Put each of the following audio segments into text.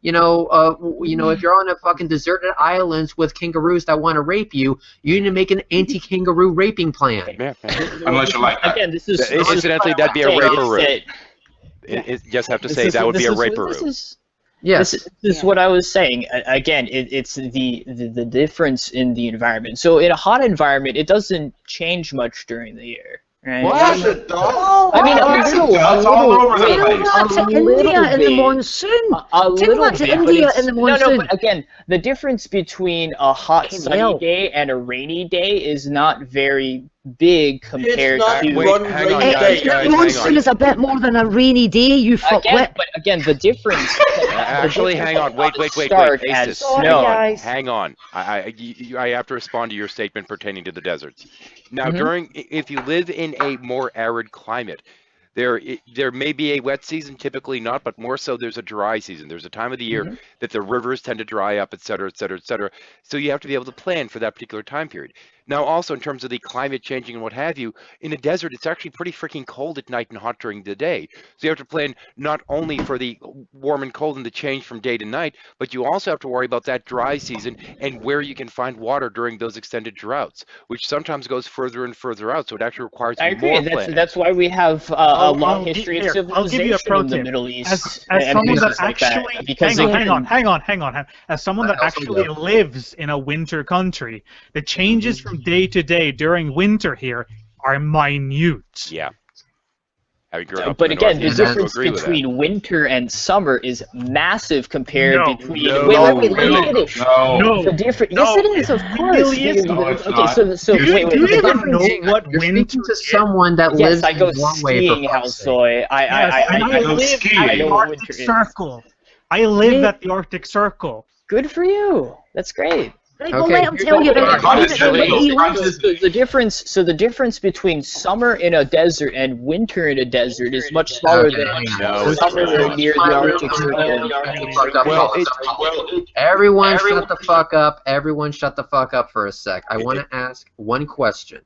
if you're on a fucking deserted islands with kangaroos that want to rape you, you need to make an anti-kangaroo raping plan. Yeah. Unless you like that. Again, this is Incidentally, that'd be a raperoo. Just have to say that would be a raperoo. Yes. This is what I was saying. Again, it's the difference in the environment. So in a hot environment, it doesn't change much during the year. Right? Yes, it does. I mean, all over the place. To India in the monsoon. Take that to India in the monsoon. No, but again, the difference between a hot sunny day and a rainy day is not very big compared to. The monsoon is a bit more than a rainy day, you fuckwit. But again, the difference. Actually, hang on. Wait. Aistis, hang on. I have to respond to your statement pertaining to the deserts. Now, if you live in a more arid climate, there may be a wet season, typically not, but more so there's a dry season. There's a time of the year that the rivers tend to dry up, et cetera, et cetera, et cetera. So you have to be able to plan for that particular time period. Now, also in terms of the climate changing and what have you, in a desert, it's actually pretty freaking cold at night and hot during the day. So you have to plan not only for the warm and cold and the change from day to night, but you also have to worry about that dry season and where you can find water during those extended droughts, which sometimes goes further and further out. So it actually requires more planning. That's why we have a long history of civilization in the Middle East. As someone that actually, hang on. As someone that actually lives in a winter country, the changes from day to day during winter here are minute. Yeah. But again, the difference between winter and summer is massive compared between. Wait, let me finish. No. The difference. Yes, it is. Of course. Really is. Okay, so do you even know what You're winter speaking to someone that lives I go in one way for skiing, fuck's sake. Halsoy. I live at the Arctic Circle. I live at the Arctic Circle. Good for you. That's great. Well, let him tell you about The difference between summer in a desert and winter in a desert is much smaller than summer near the Arctic Circle. Everyone shut the fuck up. Everyone shut the fuck up for a sec. I want to ask one question.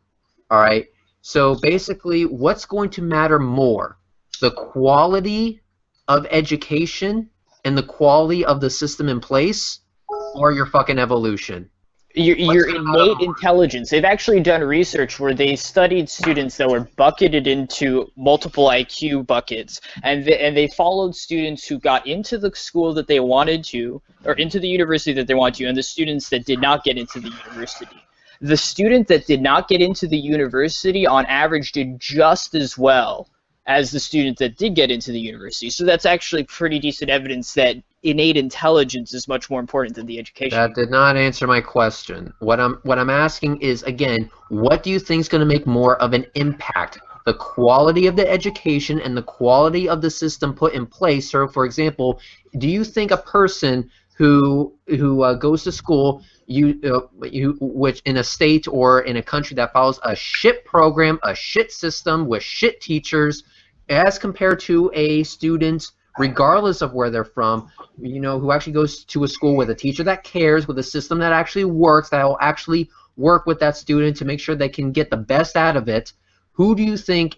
All right. So basically, what's going to matter more? The quality of education and the quality of the system in place, or your fucking evolution? Your innate intelligence. They've actually done research where they studied students that were bucketed into multiple IQ buckets, and they followed students who got into the school that they wanted to, or into the university that they wanted to, and the students that did not get into the university. The student that did not get into the university, on average, did just as well as the student that did get into the university. So that's actually pretty decent evidence that innate intelligence is much more important than the education. That did not answer my question. What I'm asking is, again, what do you think is going to make more of an impact? The quality of the education and the quality of the system put in place. So, for example, do you think a person who goes to school, which in a state or in a country that follows a shit program, a shit system with shit teachers, as compared to a student, regardless of where they're from, who actually goes to a school with a teacher that cares, with a system that actually works, that will actually work with that student to make sure they can get the best out of it, who do you think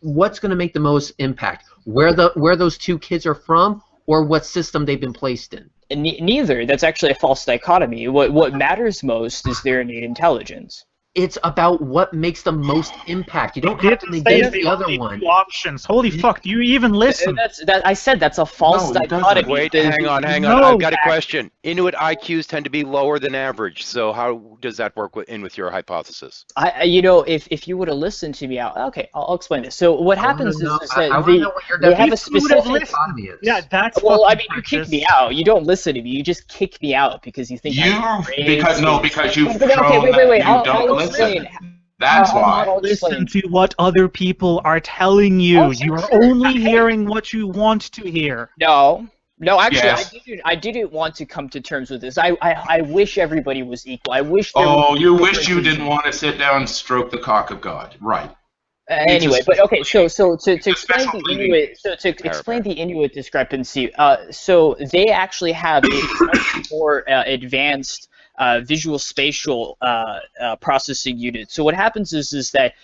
what's going to make the most impact? Where those two kids are from, or what system they've been placed in? Neither. That's actually a false dichotomy. What matters most is their innate intelligence. It's about what makes the most impact. You don't have to negate the other one. Options. Holy fuck! Do you even listen? I said that's a false dichotomy. Wait, hang on. I've got a question. Inuit IQs tend to be lower than average. So how does that work with your hypothesis? If you would have listened to me, I'll explain this. So what happens is that they have a specific. Yeah, that's. Well, I mean, you kick me out. You don't listen to me. You just kick me out because you think because you've shown that you don't listen. That's why. Listen to what other people are telling you. You are only hearing what you want to hear. No, actually, yes. I didn't want to come to terms with this. I wish everybody was equal. I wish. You wish you didn't want to sit down and stroke the cock of God, right? Anyway, but okay. So to explain the Inuit discrepancy, so they actually have a much more advanced visual spatial processing unit. So what happens is that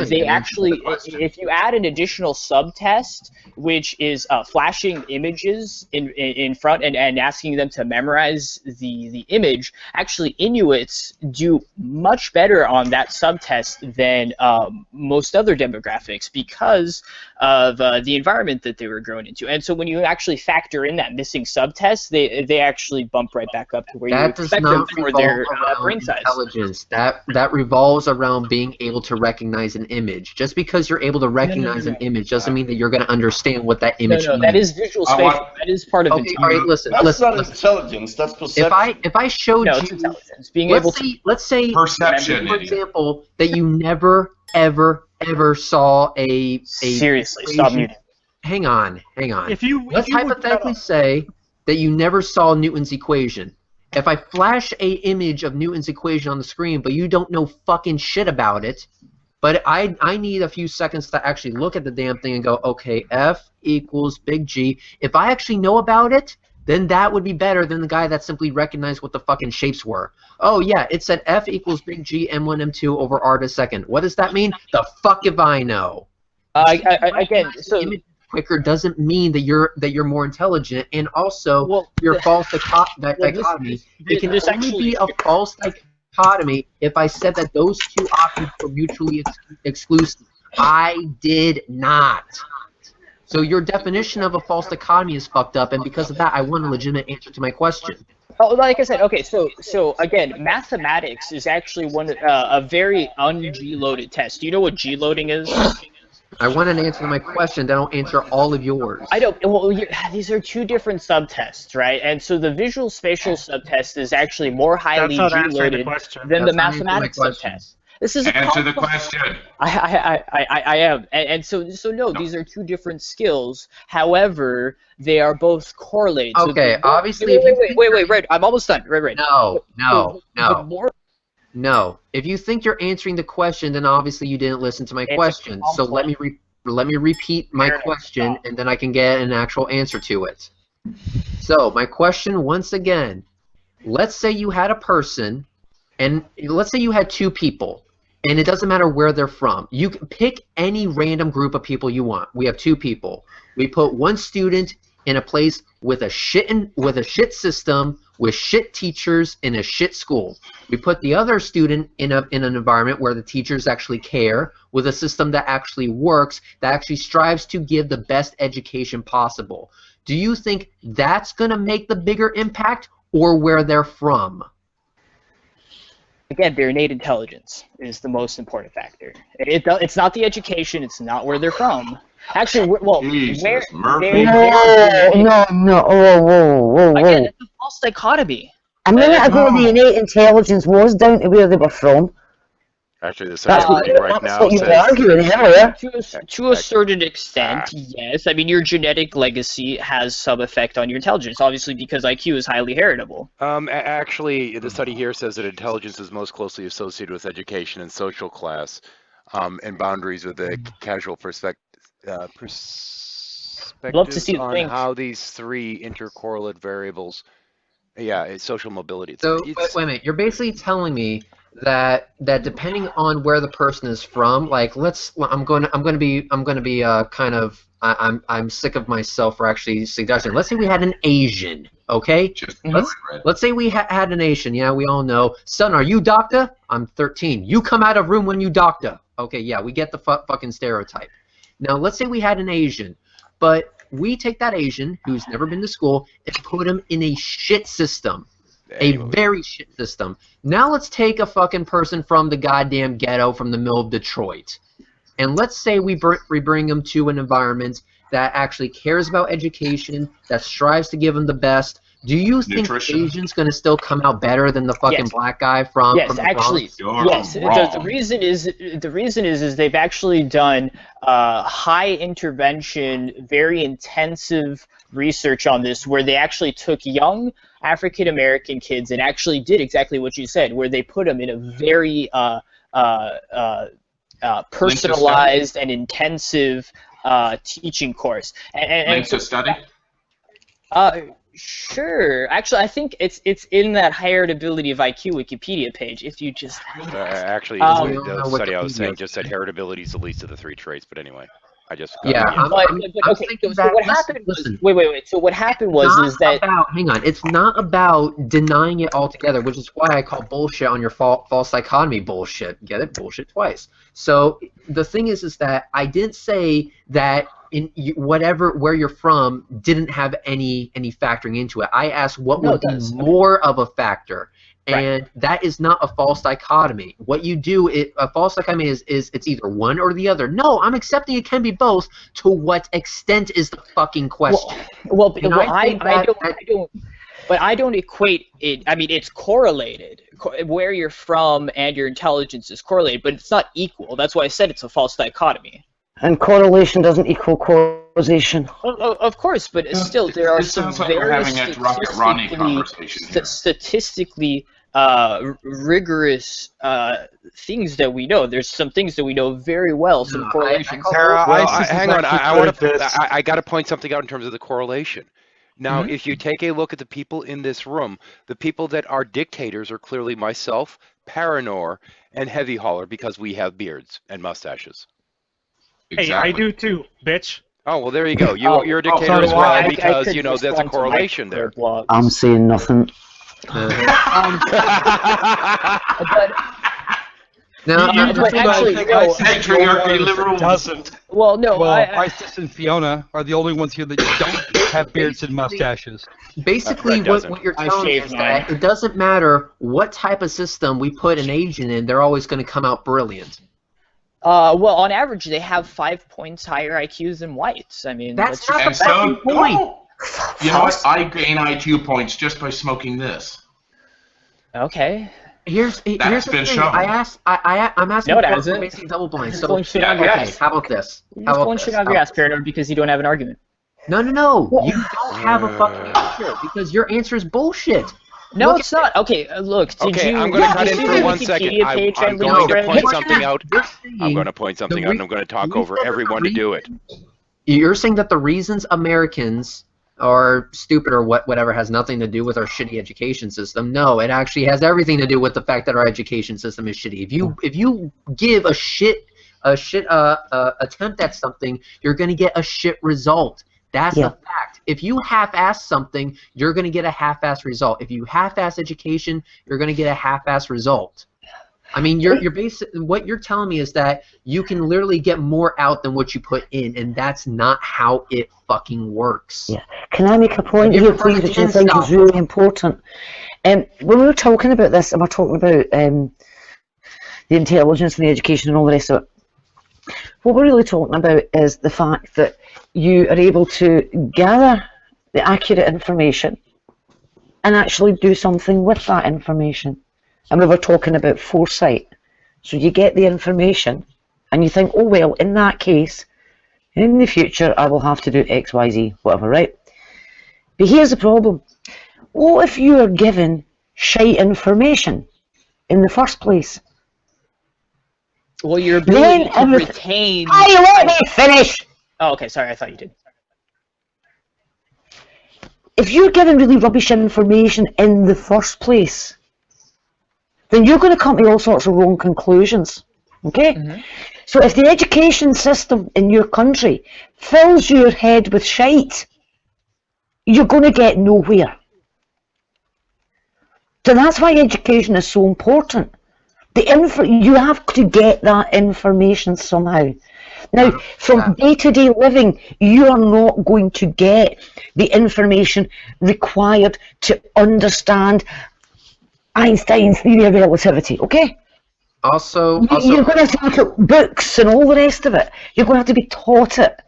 they actually, if you add an additional subtest, which is flashing images in front and asking them to memorize the image, actually Inuits do much better on that subtest than most other demographics because of the environment that they were grown into. And so when you actually factor in that missing subtest, they actually bump right back up to where you expect them for their brain size. Intelligence. That revolves around being able to recognize an image. Just because you're able to recognize an image doesn't mean that you're going to understand what that image means. That is visual spatial. That is part of intelligence. All right, listen. That's not intelligence. That's perception. If I showed you, it's intelligence. Being able to. Let's say, perception, for example, that you never, ever saw a seriously, stop muting. Hang on. Let's hypothetically say that you never saw Newton's equation. If I flash a image of Newton's equation on the screen, but you don't know fucking shit about it, but I need a few seconds to actually look at the damn thing and go, okay, F equals big G. If I actually know about it, then that would be better than the guy that simply recognized what the fucking shapes were. Oh yeah, it said F equals big G M1 M2 over R to second. What does that mean? The fuck if I know. Again, so quicker doesn't mean that you're more intelligent, and also your false dichotomy. It can only be a false dichotomy if I said that those two options were mutually exclusive. I did not. So your definition of a false dichotomy is fucked up, and because of that, I want a legitimate answer to my question. Oh, like I said, okay. So again, mathematics is actually a very un-G-loaded test. Do you know what G-loading is? I want an answer to my question, then I'll answer all of yours. I don't. Well, these are two different subtests, right? And so the visual spatial subtest is actually more highly G-loaded than the mathematics subtest. This is answer the question. I am, and so no, these are two different skills. However, they are both correlated. Okay, so obviously. Wait, Red. I'm almost done. Red. No. If you think you're answering the question, then obviously you didn't listen to my question. So let me repeat my question, and then I can get an actual answer to it. So my question once again: let's say you had a person, and let's say you had two people. And it doesn't matter where they're from. You can pick any random group of people you want. We have two people. We put one student in a place with a shit system, with shit teachers, in a shit school. We put the other student in an environment where the teachers actually care, with a system that actually works, that actually strives to give the best education possible. Do you think that's going to make the bigger impact, or where they're from? Again, their innate intelligence is the most important factor. It's not the education. It's not where they're from. Actually, well, Jesus, no. Again, it's a false dichotomy. A minute ago, the innate intelligence was down to where they were from. Actually, the second right now what you were arguing earlier. To a certain extent, yes. I mean, your genetic legacy has some effect on your intelligence, obviously, because IQ is highly heritable. Actually, the study here says that intelligence is most closely associated with education and social class, and boundaries with a casual perspective on how these three intercorrelate variables. Yeah, it's social mobility. Wait a minute. You're basically telling me that depending on where the person is from, like I'm sick of myself for actually suggesting. Let's say we had an Asian, okay? Let's say we had an Asian. Yeah, we all know. Son, are you doctor? I'm 13. You come out of room when you doctor. Okay, yeah, we get the fucking stereotype. Now let's say we had an Asian, but we take that Asian who's never been to school and put him in a shit system. A very shit system. Now let's take a fucking person from the goddamn ghetto from the middle of Detroit. And let's say we bring them to an environment that actually cares about education, that strives to give them the best. Do you think Asian's going to still come out better than the fucking black guy from Yes, actually, yes. The reason is they've actually done high intervention, very intensive research on this, where they actually took young African American kids and actually did exactly what you said, where they put them in a very personalized and intensive teaching course. Length of study? Sure. Actually, I think it's in that heritability of IQ Wikipedia page. If you just actually, the study I was saying just said heritability is the least of the 3 traits. But anyway, I just okay. So what happened was wait. So what happened was hang on. It's not about denying it altogether, which is why I call bullshit on your false dichotomy bullshit. Get it? Bullshit twice. So the thing is that I didn't say that in where you're from didn't have any factoring into it. I asked what would be more of a factor, and that is not a false dichotomy. What you do, a false dichotomy is it's either one or the other. No, I'm accepting it can be both. To what extent is the fucking question? I don't. But I don't equate it. I mean, it's correlated. Where you're from and your intelligence is correlated, but it's not equal. That's why I said it's a false dichotomy. And correlation doesn't equal causation. Of course, but still, there are some very statistically rigorous things that we know. There's some things that we know very well. Some correlations. Hang on. I got to point something out in terms of the correlation. Now, if you take a look at the people in this room, the people that are dictators are clearly myself, Paranor, and Heavy Hauler, because we have beards and mustaches. Hey, I do too, bitch. Oh, well, there you go. You're a dictator as well, because, there's a correlation there. I'm saying nothing. Patriarchy liberal doesn't. Well, no. Aistis and Fiona are the only ones here that don't have beards and mustaches. Basically, what you're telling me is that it doesn't matter what type of system we put an agent in, they're always going to come out brilliant. Well, on average, they have 5 points higher IQs than whites. I mean, that's not the fucking point. You know what? I gain IQ points just by smoking this. Okay. Here's the thing. Shown. No, I'm asking for basically double blind. So how about this? You're just pulling shit out of your ass, Paranor, because you don't have an argument. No. You don't have a fucking answer because your answer is bullshit. No, it's not. Okay, look. I'm going to cut in for 1 second. I'm going to point something out. I'm going to point something out, and I'm going to talk over everyone to do it. You're saying that the reasons Americans are stupid or whatever has nothing to do with our shitty education system. No, it actually has everything to do with the fact that our education system is shitty. If you give a shit attempt at something, you're going to get a shit result. That's a fact. If you half-ass something, you're going to get a half-ass result. If you half-ass education, you're going to get a half-ass result. I mean, what you're telling me is that you can literally get more out than what you put in, and that's not how it fucking works. Yeah. Can I make a point here, please, which I think is really important? When we were talking about this, and we're talking about the intelligence and the education and all the rest of it, what we're really talking about is the fact that you are able to gather the accurate information and actually do something with that information. And we were talking about foresight. So you get the information and you think, oh well, in that case, in the future I will have to do X, Y, Z, whatever, right? But here's the problem. What if you are given shite information in the first place? Well, your ability to retain... Hey, let me finish! Oh, okay, sorry, I thought you did. If you're given really rubbish information in the first place, then you're going to come to all sorts of wrong conclusions, okay? So if the education system in your country fills your head with shite, you're going to get nowhere. So that's why education is so important. You have to get that information somehow. Now, from day-to-day living, you are not going to get the information required to understand Einstein's theory of relativity, okay? Also, you're going to have to look at books and all the rest of it. You're going to have to be taught it.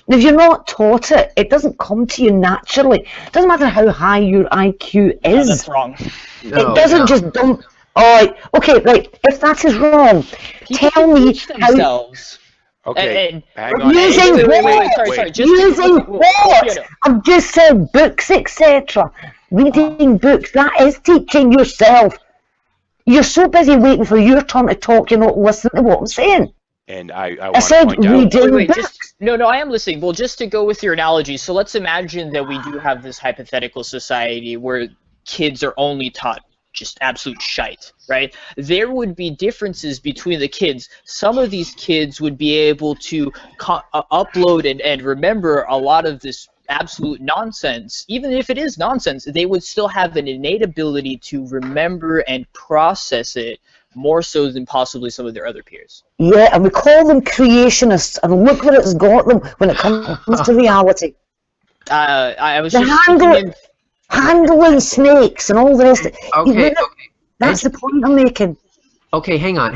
And if you're not taught it, it doesn't come to you naturally. It doesn't matter how high your IQ is. No, that's wrong. It doesn't just dump... Oh, okay, right. If that is wrong, tell me how... Okay, hang on. Using what? Using what? I've just said books, etc. Reading books, that is teaching yourself. You're so busy waiting for your turn to talk, you're not listening to what I'm saying. And I want to point out. Wait, no, I am listening. Well, just to go with your analogy, so let's imagine that we do have this hypothetical society where kids are only taught just absolute shite, right? There would be differences between the kids. Some of these kids would be able to upload and remember a lot of this absolute nonsense. Even if it is nonsense, they would still have an innate ability to remember and process it more so than possibly some of their other peers. Yeah, and we call them creationists, and look where it's got them when it comes to reality. I was handling snakes and all the rest. Okay. That's the point I'm making. Okay, hang on.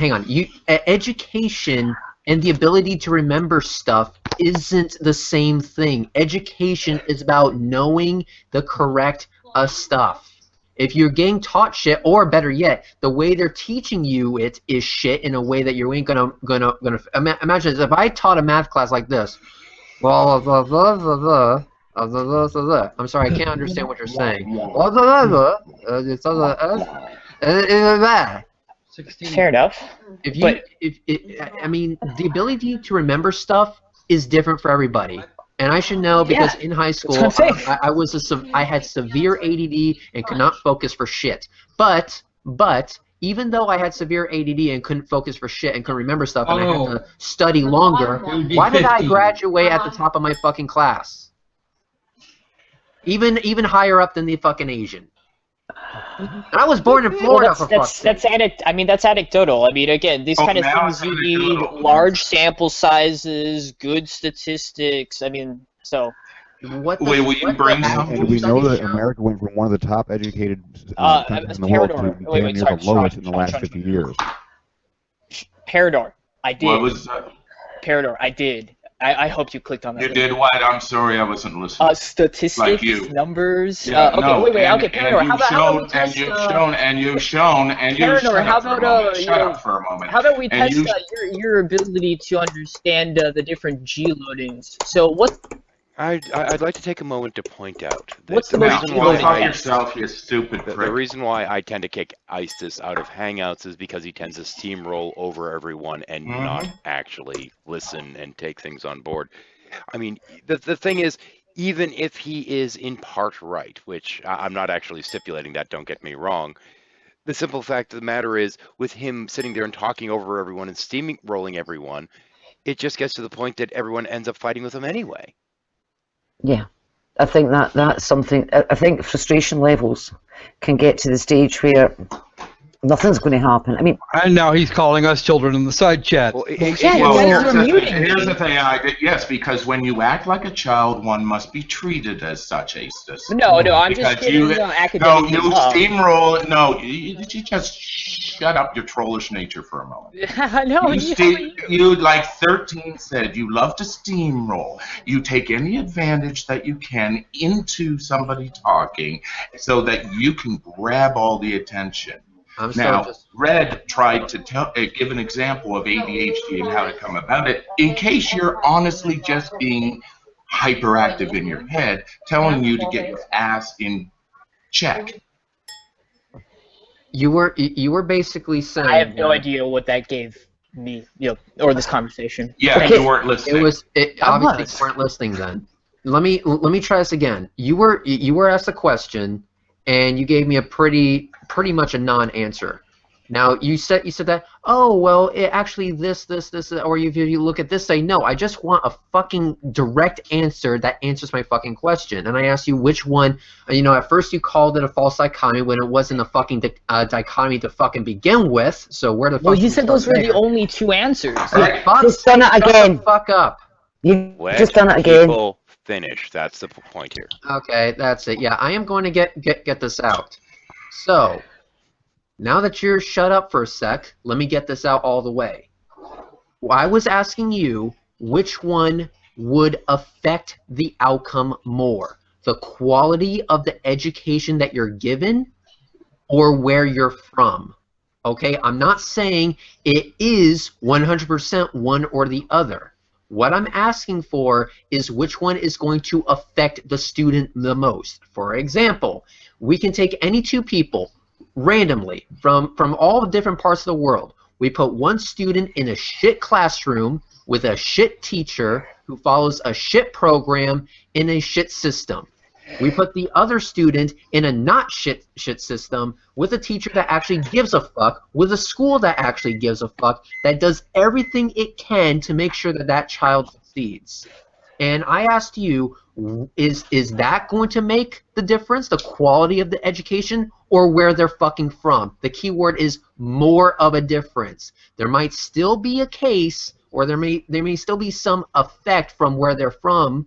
Education and the ability to remember stuff isn't the same thing. Education is about knowing the correct stuff. If you're getting taught shit, or better yet, the way they're teaching you it is shit in a way that you ain't gonna imagine this. If I taught a math class like this, I'm sorry, I can't understand what you're saying. Fair enough. I mean, the ability to remember stuff is different for everybody. And I should know because in high school I had severe ADD and could not focus for shit. But even though I had severe ADD and couldn't focus for shit and couldn't remember stuff and I had to study longer, why did I graduate at the top of my fucking class? Even higher up than the fucking Asian. And I was born in Florida. That's anecdotal. I mean, again, these kind of things you need large sample sizes, good statistics. I mean, so. Will you bring some? And we know that America went from one of the top educated countries in the world to damn near the lowest in the last 50 years. Parador, I did. What was that? Parador, I did. I hope you clicked on that. You did what? I'm sorry, I wasn't listening. Statistics, like you. Numbers. Yeah, Okay, Parador, how about we test... Shut up for a moment. How about we test your ability to understand the different G loadings? So what... I'd like to take a moment to point out that What's the reason why yourself, you stupid prick. The reason why I tend to kick Aistis out of Hangouts is because he tends to steamroll over everyone and not actually listen and take things on board. I mean, the thing is, even if he is in part right, which I'm not actually stipulating that, don't get me wrong, the simple fact of the matter is, with him sitting there and talking over everyone and steamrolling everyone, it just gets to the point that everyone ends up fighting with him anyway. Yeah, I think that's something. I think frustration levels can get to the stage where nothing's going to happen. I mean, and now he's calling us children in the side chat. Here's the thing. Yes, because when you act like a child, one must be treated as such, Aistis. No, I'm just kidding. Academic. No, you steamroll. No, you just shut up your trollish nature for a moment. You, like 13 said, you love to steamroll. You take any advantage that you can into somebody talking so that you can grab all the attention. Now, Red tried to give an example of ADHD and how to come about it. In case you're honestly just being hyperactive in your head, telling you to get your ass in check. You were basically saying. I have no idea what that gave me, or this conversation. Yeah, you weren't listening. Obviously you weren't listening then. Let me try this again. You were asked a question, and you gave me a pretty much a non-answer. Now you said that, oh well, it actually this, or if you look at this, say no. I just want a fucking direct answer that answers my fucking question. And I asked you which one. At first you called it a false dichotomy when it wasn't a fucking dichotomy to fucking begin with. So where the fuck? Well, you said those were the only two answers. Just done it again. Fuck up. You just done it again. People finish. That's the point here. Okay, that's it. Yeah, I am going to get this out. So. Now that you're shut up for a sec, let me get this out all the way. I was asking you which one would affect the outcome more, the quality of the education that you're given or where you're from. Okay, I'm not saying it is 100% one or the other. What I'm asking for is which one is going to affect the student the most. For example, we can take any two people randomly from all different parts of the world. We put one student in a shit classroom with a shit teacher who follows a shit program in a shit system. We put the other student in a not shit system with a teacher that actually gives a fuck, with a school that actually gives a fuck, that does everything it can to make sure that that child succeeds. And I asked you, is that going to make the difference, the quality of the education, or where they're fucking from? The key word is more of a difference. There might still be a case, or there may still be some effect from where they're from,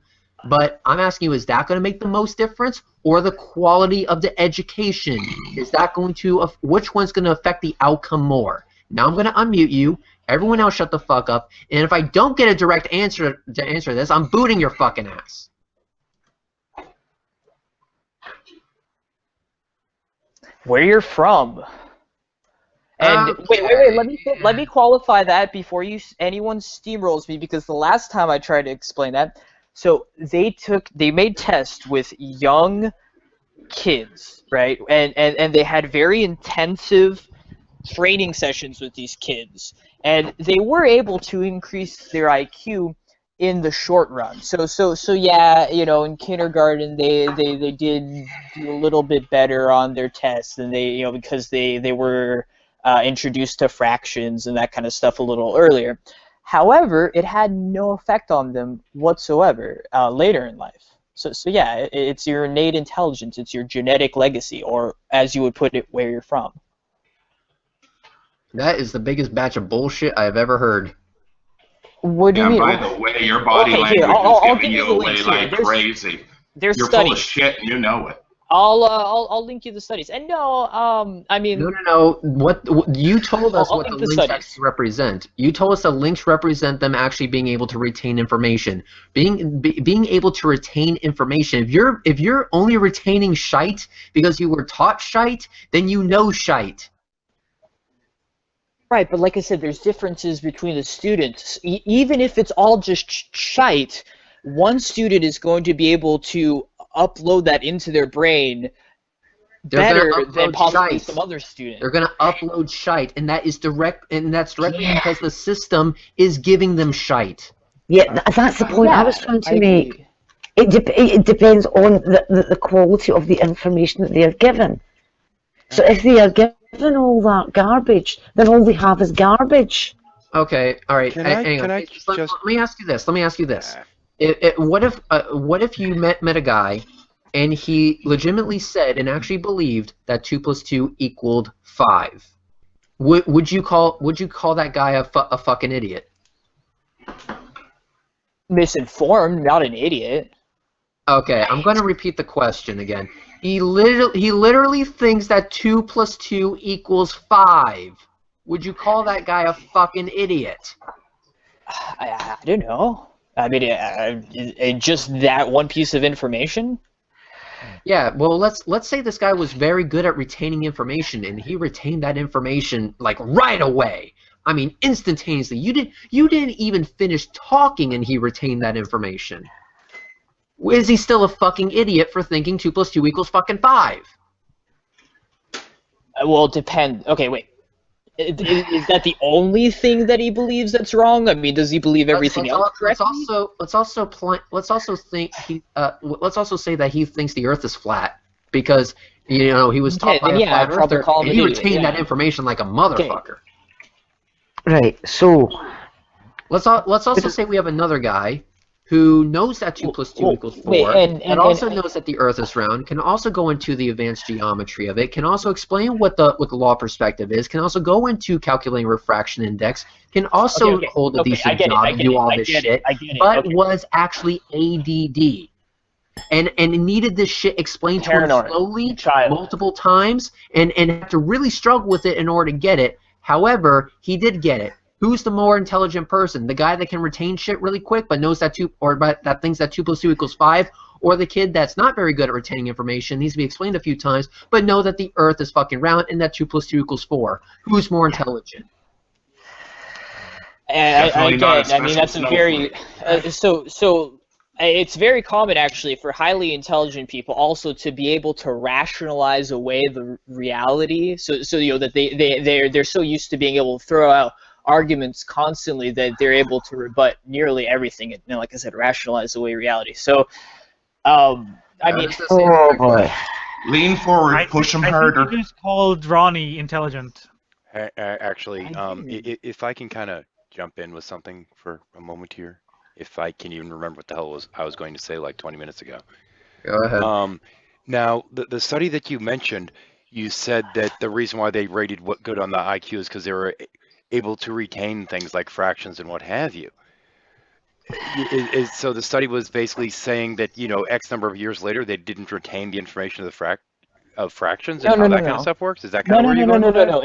but I'm asking you, is that going to make the most difference, or the quality of the education? Is that going to, which one's going to affect the outcome more? Now I'm going to unmute you. Everyone else shut the fuck up. And if I don't get a direct answer to answer this, I'm booting your fucking ass. Where you're from. And okay. wait, let me qualify that before anyone steamrolls me, because the last time I tried to explain that, so they made tests with young kids, right? And they had very intensive training sessions with these kids, and they were able to increase their IQ in the short run. So yeah, you know, in kindergarten they did do a little bit better on their tests, and they, you know, because they were introduced to fractions and that kind of stuff a little earlier. However, it had no effect on them whatsoever later in life. So yeah, it's your innate intelligence, it's your genetic legacy, or as you would put it, where you're from. That is the biggest batch of bullshit I've ever heard. What do you mean? By the way, your body language is giving you away like crazy. There's You're studies. full of shit, and you know it. I'll link you the studies. And no, I mean. No. What you told us what the links actually represent. You told us the links represent them actually being able to retain information. Being able to retain information. If you're only retaining shite because you were taught shite, then you know shite. Right, but like I said, there's differences between the students. Even if it's all just shite, one student is going to be able to upload that into their brain better than possibly some other student. They're going to upload shite, and that's directly because the system is giving them shite. Yeah, that's the point I was trying to make. It depends on the quality of the information that they are given. So if they are given all that garbage, then all they have is garbage. Okay, all right. Hang on. Let me ask you this. What if you met a guy, and he legitimately said and actually believed that 2 + 2 = 5? Would you call that guy a fucking idiot? Misinformed, not an idiot. Okay, I'm going to repeat the question again. He literally thinks that 2 + 2 = 5. Would you call that guy a fucking idiot? I don't know. I mean, just that one piece of information? Yeah, well, let's say this guy was very good at retaining information, and he retained that information like right away. I mean, instantaneously. You didn't even finish talking, and he retained that information. Is he still a fucking idiot for thinking 2 + 2 = fucking 5? Well, it depends. Okay, wait. Is that the only thing that he believes that's wrong? I mean, does he believe everything else correctly? Let's also say that he thinks the Earth is flat because he was taught by a flat earther, and he retained that information like a motherfucker. Okay. Right. So let's also say we have another guy who knows that 2 + 2 = 4, and also knows that the Earth is round, can also go into the advanced geometry of it, can also explain what the law perspective is, can also go into calculating refraction index, can also hold a decent job and do all this shit, but was actually ADD. And needed this shit explained to him slowly, multiple times, and had to really struggle with it in order to get it. However, he did get it. Who's the more intelligent person? The guy that can retain shit really quick but knows that that thinks that 2 + 2 = 5, or the kid that's not very good at retaining information, needs to be explained a few times, but know that the Earth is fucking round and that 2 + 2 = 4. Who's more intelligent? I mean, that's a very so It's very common, actually, for highly intelligent people also to be able to rationalize away the reality. So you know that they're so used to being able to throw out arguments constantly that they're able to rebut nearly everything, and like I said, rationalize away reality. So, I mean, oh boy, lean forward, push them harder. I think you just called Ronnie intelligent. Actually, if I can kind of jump in with something for a moment here. If I can even remember what the hell I was going to say like 20 minutes ago. Go ahead. Now, the study that you mentioned, you said that the reason why they rated what good on the IQ is because they were able to retain things like fractions and what have you. So the study was basically saying that, you know, X number of years later, they didn't retain the information of the fractions and how that kind of stuff works? Is that kind of where you're going with that? No.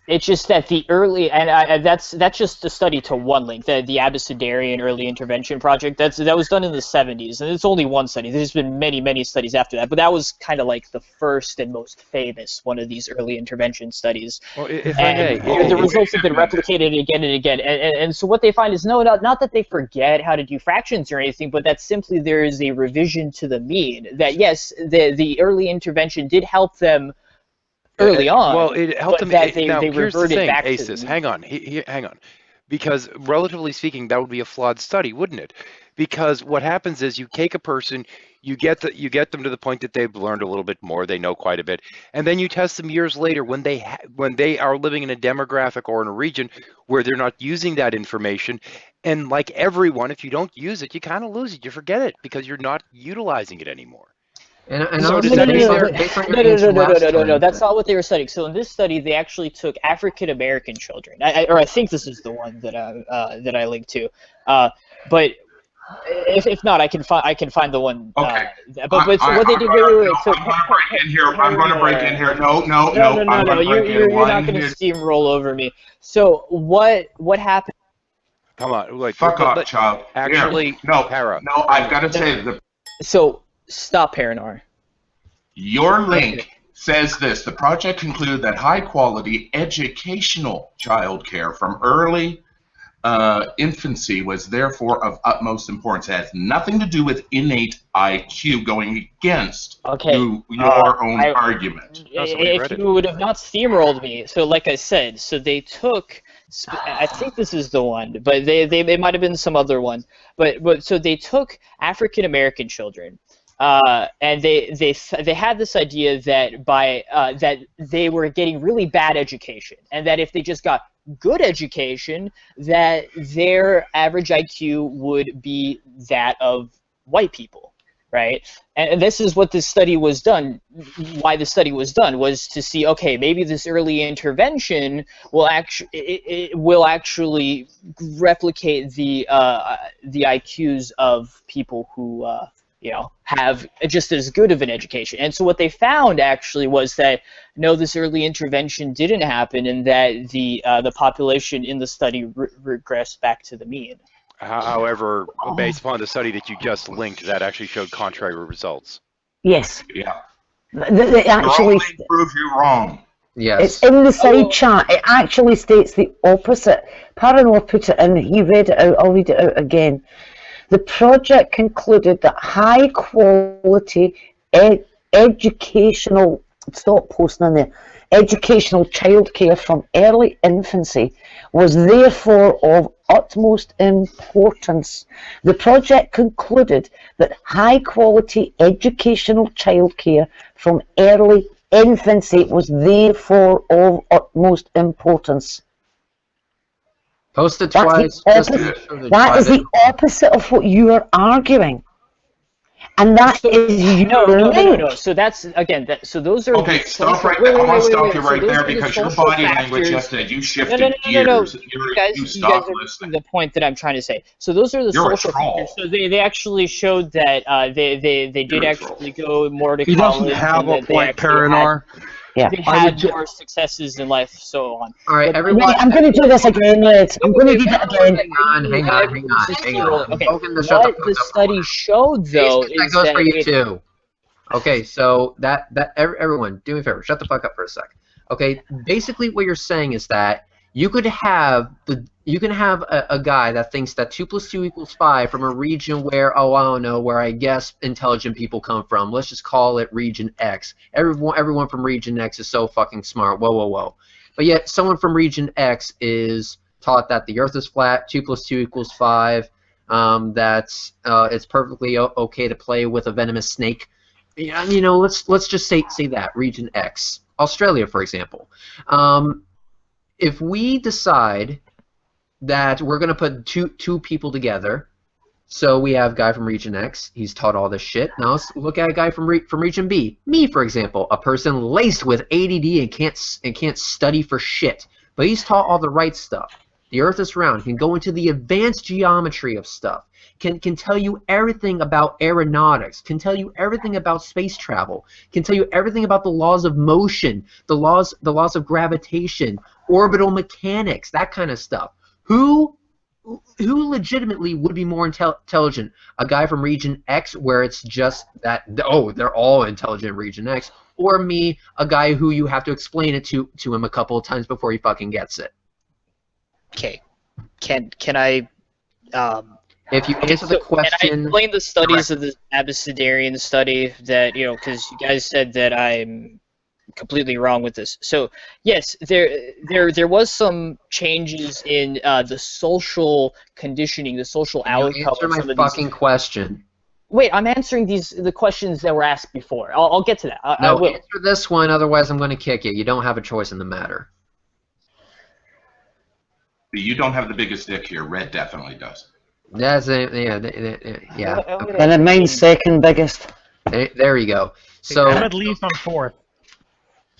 It's just that the early, and that's just a study to one link, the Abecedarian Early Intervention Project. That was done in the 70s, and it's only one study. There's been many studies after that, but that was kind of like the first and most famous one of these early intervention studies. Well, the results have been replicated again and again, and so what they find is not that they forget how to do fractions or anything, but that simply there is a revision to the mean. That yes, the early intervention did help them early on. Well, it helped them. Now, here's the thing, back Aistis. Hang on. Because relatively speaking, that would be a flawed study, wouldn't it? Because what happens is you take a person, you get them to the point that they've learned a little bit more, they know quite a bit, and then you test them years later when they are living in a demographic or in a region where they're not using that information. And like everyone, if you don't use it, you kind of lose it. You forget it because you're not utilizing it anymore. No, that's not what they were studying. So in this study, they actually took African American children, I think this is the one that I linked to, but if not, I can find the one. Okay. But what they did, I'm going to break in here. No. You're not going to steamroll over me. So what happened? Come on, like fuck up, child. Actually, no, Para. No, I've got to say the. So. Stop, Paranar. Your link says this. The project concluded that high-quality educational childcare from early infancy was therefore of utmost importance. It has nothing to do with innate IQ, going against your own argument. If you would have not steamrolled me, so like I said, so they took, I think this is the one, but they might have been some other one, but so they took African American children. And they had this idea that that they were getting really bad education, and that if they just got good education, that their average IQ would be that of white people, right? And this is what this study was done. Why the study was done was to see, okay, maybe this early intervention will actually replicate the IQs of people who have just as good of an education. And so what they found actually was that no, this early intervention didn't happen, and that the population in the study regressed back to the mean. However, based upon the study that you just linked, that actually showed contrary results. Yes. Yeah. They actually prove you wrong. Yes. It's in the side chat. It actually states the opposite. Paranor put it in. He read it out. I'll read it out again. The project concluded that high-quality educational, stop posting in there, educational childcare from early infancy was therefore of utmost importance. The project concluded that high-quality educational childcare from early infancy was therefore of utmost importance. Post it twice. That is the opposite of what you are arguing. And that is no. So that's again. So those are okay. Stop right there. I want to stop you right there because your body language yesterday. You shifted gears. You stopped listening. The point that I'm trying to say. So those are the social factors. So they actually showed that they did actually go more to college. He doesn't have a point, Paranar. Yeah. They had more successes in life, so on. All right, everyone. I'm going to do this again, Ed. I'm going to do that again. Hang on. Okay. What the study showed, though, is that goes for you too. Okay, so everyone, do me a favor, shut the fuck up for a sec. Okay, basically what you're saying is that You could have a guy that thinks that 2 + 2 = 5 from a region where, oh, I don't know, where I guess intelligent people come from. Let's just call it region X. Everyone from region X is so fucking smart. Whoa, whoa, whoa. But yet someone from region X is taught that the Earth is flat, 2 + 2 = 5, that it's perfectly okay to play with a venomous snake. You know, let's just say that region X, Australia, for example. If we decide that we're going to put two people together, so we have a guy from region X, he's taught all this shit. Now let's look at a guy from region B. Me, for example, a person laced with ADD and can't study for shit, but he's taught all the right stuff. The Earth is round. Can go into the advanced geometry of stuff. Can tell you everything about aeronautics. Can tell you everything about space travel. Can tell you everything about the laws of motion, the laws of gravitation, orbital mechanics, that kind of stuff. Who legitimately would be more intelligent? A guy from region X, where it's just that, oh, they're all intelligent in region X, or me, a guy who you have to explain it to him a couple of times before he fucking gets it? Okay, can I? If you answer the question, can I explain the studies of the Abecedarian study that, you know, because you guys said that I'm completely wrong with this. So yes, there was some changes in the social conditioning, the social outcome. Answer my fucking question. Wait, I'm answering the questions that were asked before. I'll get to that. I will. Answer this one, otherwise I'm going to kick you. You don't have a choice in the matter. You don't have the biggest dick here. Red definitely does. That's yeah. And then mine's second biggest. There you go. So Ahmed leaves on 4th.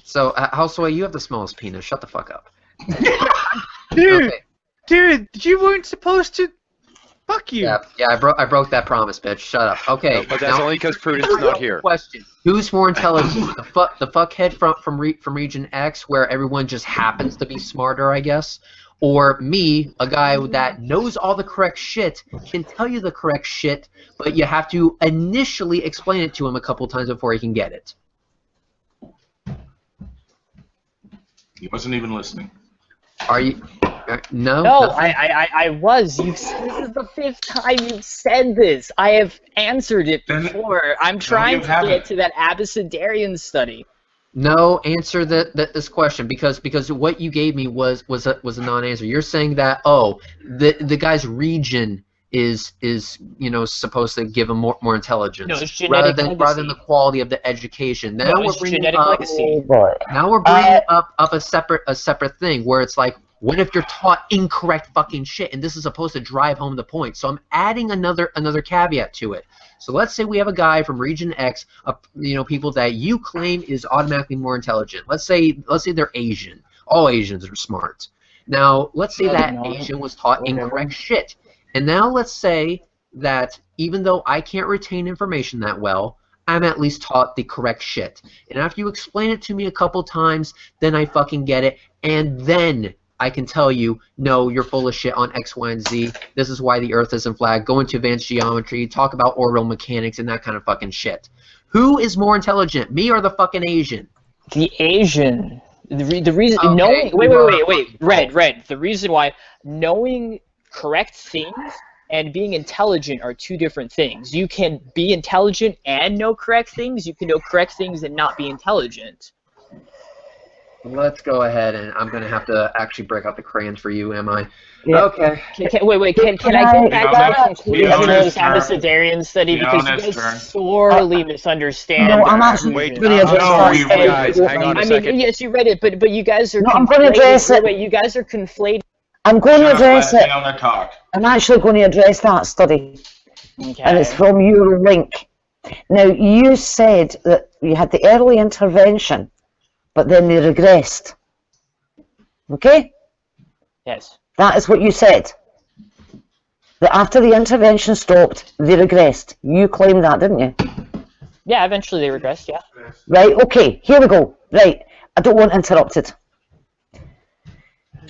So Houseway, you have the smallest penis. Shut the fuck up. Dude, okay. Dude, you weren't supposed to. Fuck you. Yeah. I broke that promise, bitch. Shut up. Okay. No, but that's only because Prudence is not here. Question: who's more intelligent, the fuckhead from region X, where everyone just happens to be smarter, I guess, or me, a guy that knows all the correct shit, can tell you the correct shit, but you have to initially explain it to him a couple times before he can get it? He wasn't even listening. Are you? No. No, I was. This is the 5th time you've said this. I have answered it before. I'm trying to get to that Abecedarian study. No, answer this question because what you gave me was a non-answer. You're saying that the guy's region is supposed to give him more intelligence, no, it's genetic rather than the quality of the education. Now we're bringing up a separate thing where it's like, what if you're taught incorrect fucking shit, and this is supposed to drive home the point? So I'm adding another caveat to it. So let's say we have a guy from region X, people that you claim is automatically more intelligent. Let's say they're Asian. All Asians are smart. Now let's say that Asian was taught incorrect shit. And now let's say that even though I can't retain information that well, I'm at least taught the correct shit. And after you explain it to me a couple times, then I fucking get it, and then I can tell you, no, you're full of shit on X, Y, and Z. This is why the Earth isn't flat. Go into advanced geometry, talk about orbital mechanics and that kind of fucking shit. Who is more intelligent, me or the fucking Asian? The Asian. The reason okay. Wait, Red. The reason why knowing correct things and being intelligent are two different things. You can be intelligent and know correct things. You can know correct things and not be intelligent. Let's go ahead, and I'm going to have to actually break out the crayons for you, am I? Yeah. Okay. Wait, can I get back to this Abecedarian study, because you guys sorely misunderstand. No, I'm actually guys, hang on a second. I mean, yes, you read it, but you guys are I'm going to address it. Wait, you guys are conflating. I'm going to address it. Talk. I'm actually going to address that study. Okay. And it's from your link. Now, you said that you had the early intervention, but then they regressed. Okay? Yes. That is what you said. That after the intervention stopped, they regressed. You claimed that, didn't you? Yeah, eventually they regressed, yeah. Right, okay, here we go. Right, I don't want interrupted.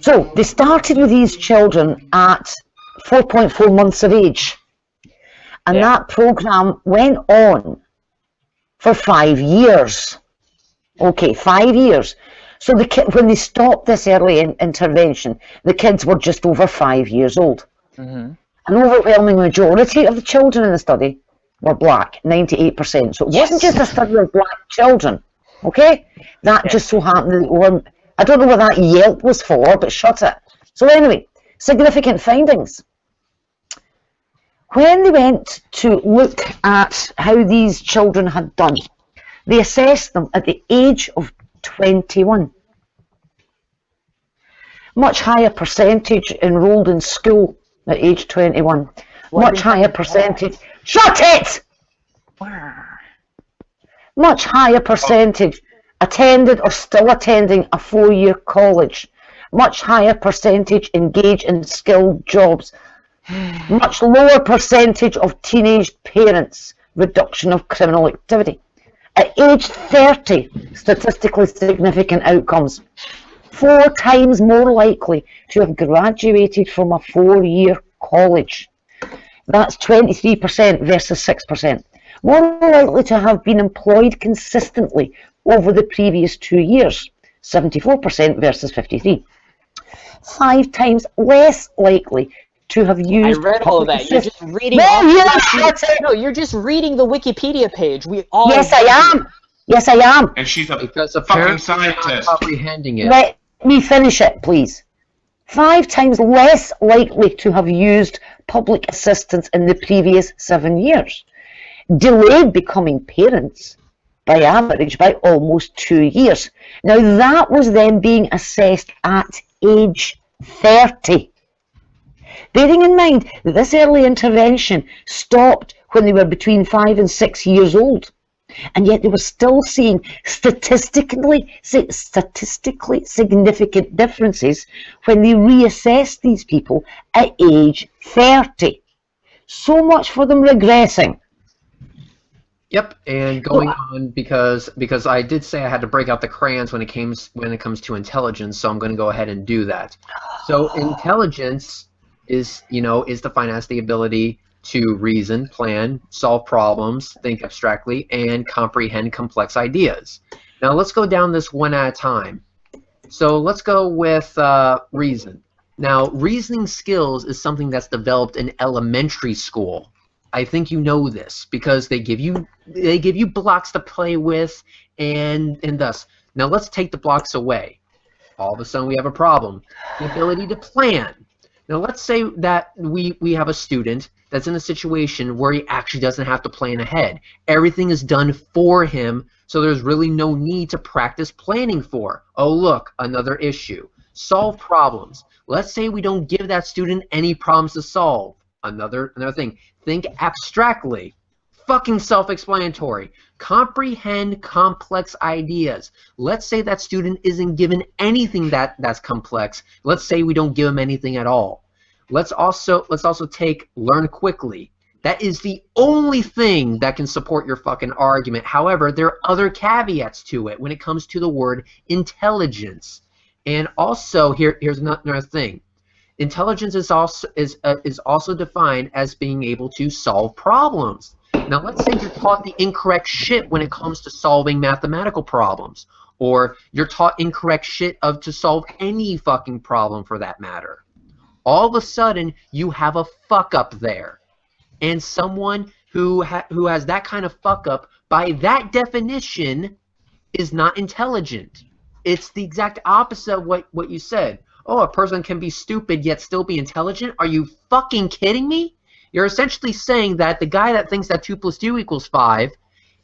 So, they started with these children at 4.4 months of age. And that program went on for 5 years. Okay, 5 years. So when they stopped this early intervention, the kids were just over 5 years old. An overwhelming majority of the children in the study were black, 98%. So it wasn't just a study of black children, okay? That just so happened that they weren't, I don't know what that Yelp was for, but shut it. So anyway, significant findings. When they went to look at how these children had done, they assessed them at the age of 21. Much higher percentage enrolled in school at age 21. Much higher percentage. Shut it! Much higher percentage attended or still attending a 4-year college. Much higher percentage engaged in skilled jobs. Much lower percentage of teenage parents. Reduction of criminal activity. At age 30, statistically significant outcomes. 4 times more likely to have graduated from a 4-year college. That's 23% versus 6%. More likely to have been employed consistently over the previous 2 years. 74% versus 53%. 5 times less likely to have used. I read all of that. You're just reading. No, you're just reading the Wikipedia page. We all. Yes, I am. Yes, I am. And she's a fucking scientist. Comprehending it. Let me finish it, please. 5 times less likely to have used public assistance in the previous 7 years. Delayed becoming parents by average by almost 2 years. Now that was them being assessed at age 30. Bearing in mind that this early intervention stopped when they were between 5 and 6 years old. And yet they were still seeing statistically significant differences when they reassessed these people at age 30. So much for them regressing. Yep, and going on because I did say I had to break out the crayons when it comes to intelligence, so I'm going to go ahead and do that. So intelligence is defined as the ability to reason, plan, solve problems, think abstractly, and comprehend complex ideas. Now let's go down this one at a time. So let's go with reason. Now reasoning skills is something that's developed in elementary school. I think you know this because they give you blocks to play with and thus. Now let's take the blocks away. All of a sudden we have a problem. The ability to plan. Now let's say that we have a student that's in a situation where he actually doesn't have to plan ahead. Everything is done for him, so there's really no need to practice planning for. Oh look, another issue. Solve problems. Let's say we don't give that student any problems to solve. Another thing. Think abstractly. Fucking self-explanatory. Comprehend complex ideas. Let's say that student isn't given anything that's complex. Let's say we don't give him anything at all. Let's also take learn quickly. That is the only thing that can support your fucking argument. However, there are other caveats to it when it comes to the word intelligence. And also here's another thing. Intelligence is also defined as being able to solve problems. Now let's say you're taught the incorrect shit when it comes to solving mathematical problems, or you're taught incorrect shit to solve any fucking problem for that matter. All of a sudden you have a fuck up there, and someone who has that kind of fuck up by that definition is not intelligent. It's the exact opposite of what you said. Oh, a person can be stupid yet still be intelligent? Are you fucking kidding me? You're essentially saying that the guy that thinks that 2 + 2 = 5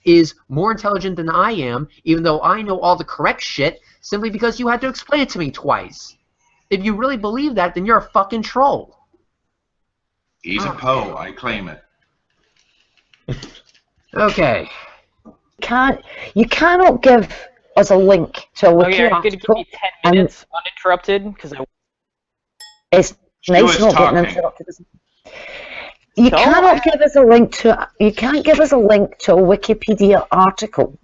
is more intelligent than I am, even though I know all the correct shit, simply because you had to explain it to me twice. If you really believe that, then you're a fucking troll. He's a Poe. I claim it. Okay. You cannot give us a link to a Wiki. Okay, I'm going to give you 10 minutes uninterrupted because it's nice not getting interrupted. You cannot give us a link to. You can't give us a link to a Wikipedia article.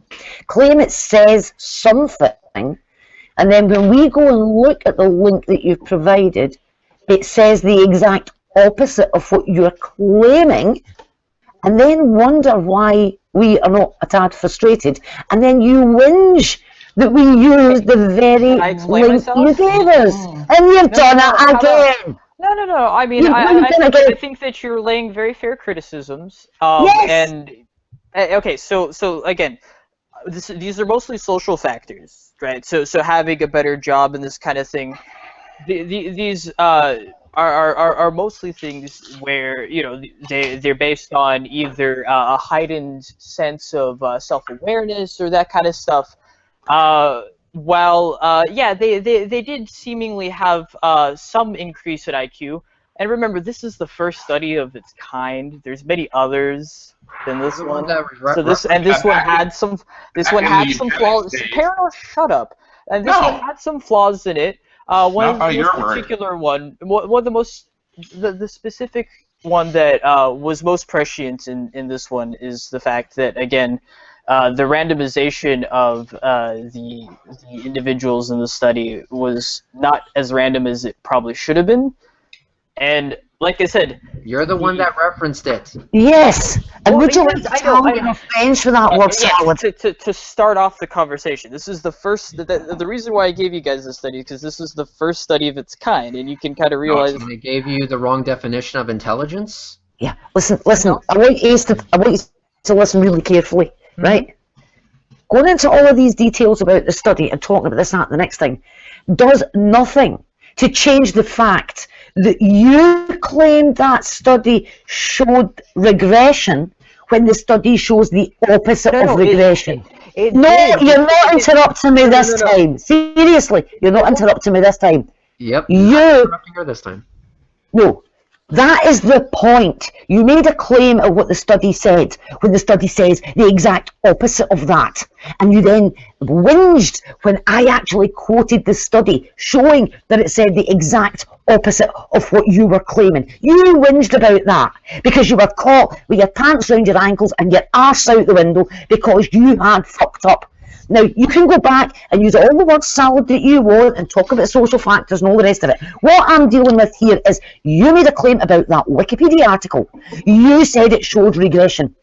Claim it says something, and then when we go and look at the link that you've provided, it says the exact opposite of what you're claiming, and then wonder why we are not a tad frustrated, and then you whinge that we use the very link you gave us, and you've done it again. No. I mean, I think that you're laying very fair criticisms. Yes. And okay, so again, these are mostly social factors, right? So having a better job and this kind of thing, these are mostly things where they're based on either a heightened sense of self-awareness or that kind of stuff. They did seemingly have some increase in IQ. And remember, this is the first study of its kind. There's many others than this one. So this one had some flaws. Paranoid, shut up. And this one had some flaws in it. One of the specific one that was most prescient in this one is the fact that, again, the randomization of the individuals in the study was not as random as it probably should have been. And like I said, you're the one that referenced it. Yes, and would you like to tell me an offense for that word salad? To start off the conversation, this is the first. The reason why I gave you guys this study is because this is the first study of its kind, and you can kind of realize. And it gave you the wrong definition of intelligence. Yeah, listen. I want you to listen really carefully, right? Going into all of these details about the study and talking about this, that, and the next thing, does nothing to change the fact that you claimed that study showed regression when the study shows the opposite of regression. You're not interrupting me this time. Seriously, you're not interrupting me this time. Yep. I'm interrupting her this time. No. That is the point. You made a claim of what the study said when the study says the exact opposite of that. And you then whinged when I actually quoted the study showing that it said the exact opposite of what you were claiming. You whinged about that because you were caught with your pants around your ankles and your arse out the window because you had fucked up. Now, you can go back and use all the word salad that you want and talk about social factors and all the rest of it. What I'm dealing with here is you made a claim about that Wikipedia article. You said it showed regression.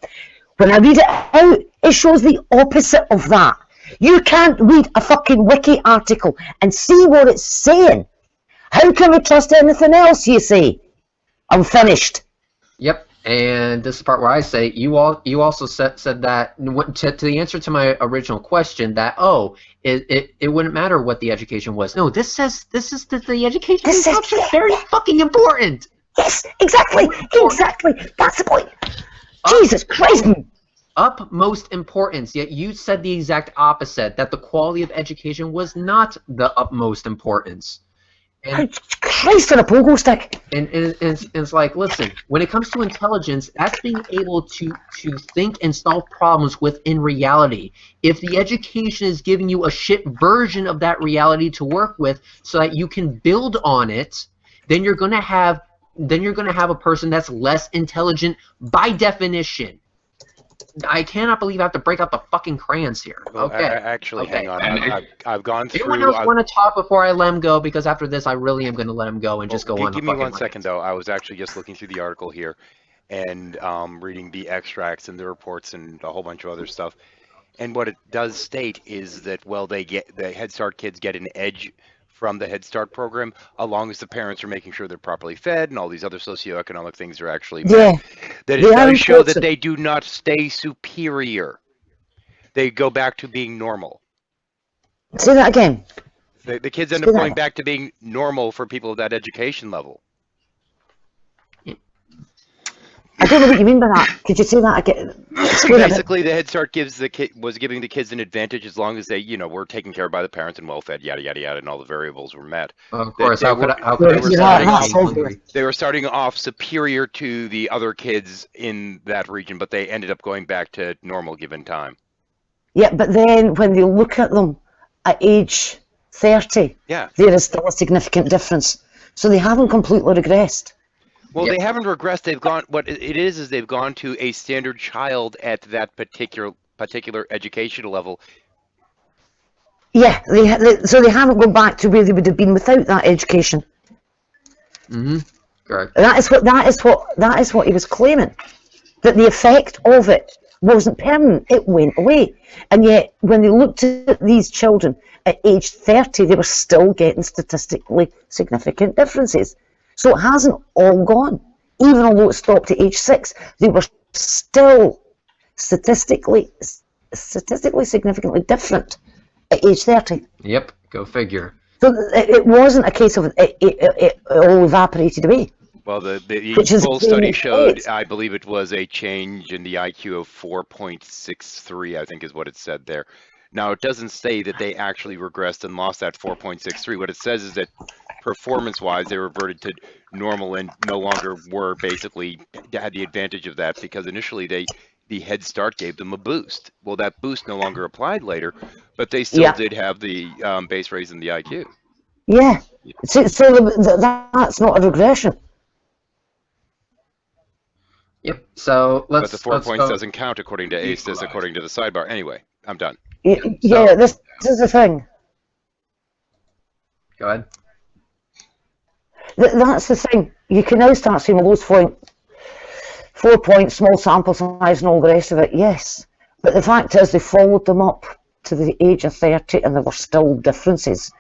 When I read it out, it shows the opposite of that. You can't read a fucking wiki article and see what it's saying. How can we trust anything else, you say? I'm finished. Yep. And this is the part where I say you also said that to the answer to my original question that it wouldn't matter what the education was. No, this is the education is very fucking important. Yes, exactly. That's the point. Jesus Christ. Utmost importance. Yet you said the exact opposite. That the quality of education was not the utmost importance. And Christ on a pogo stick. And it's like, listen, when it comes to intelligence, that's being able to think and solve problems within reality. If the education is giving you a shit version of that reality to work with so that you can build on it, then you're gonna have a person that's less intelligent by definition. I cannot believe I have to break out the fucking crayons here. Okay. Actually, hang on. I've gone through. Anyone else want to talk before I let him go? Because after this, I really am going to let him go and just go on. Give me 1 second, though. I was actually just looking through the article here and reading the extracts and the reports and a whole bunch of other stuff. And what it does state is that, well, the Head Start kids get an edge from the Head Start program, along as the parents are making sure they're properly fed and all these other socioeconomic things are actually met. Yeah. That it does show that they do not stay superior. They go back to being normal. Say that again. The kids end up going back to being normal for people of that education level. I don't know what you mean by that. Could you say that again? Basically, the Head Start was giving the kids an advantage as long as they, were taken care of by the parents and well-fed, yada yada yada, and all the variables were met. Of course, they were starting off superior to the other kids in that region, but they ended up going back to normal given time. Yeah, but then when they look at them at age 30, there is still a significant difference. So they haven't completely regressed. Well, they haven't regressed. They've gone. What it is they've gone to a standard child at that particular educational level. Yeah, so they haven't gone back to where they would have been without that education. Correct. That is what he was claiming. That the effect of it wasn't permanent. It went away. And yet, when they looked at these children at age 30, they were still getting statistically significant differences. So it hasn't all gone. Even although it stopped at age 6, they were still statistically significantly different at age 30. Yep, go figure. So it wasn't a case of it all evaporated away. Well, the full study showed, I believe it was a change in the IQ of 4.63, I think is what it said there. Now, it doesn't say that they actually regressed and lost that 4.63. What it says is that performance-wise, they reverted to normal and no longer were basically had the advantage of that because initially the Head Start gave them a boost. Well, that boost no longer applied later, but they still did have the base raise in the IQ. Yeah. So that's not a regression. Yep. So But the 4 points doesn't count according to Aistis, according to the sidebar. Anyway, I'm done. Yeah, this is the thing. Go ahead. That's the thing. You can now start seeing all those 4 points, small sample size and all the rest of it, yes. But the fact is they followed them up to the age of 30 and there were still differences.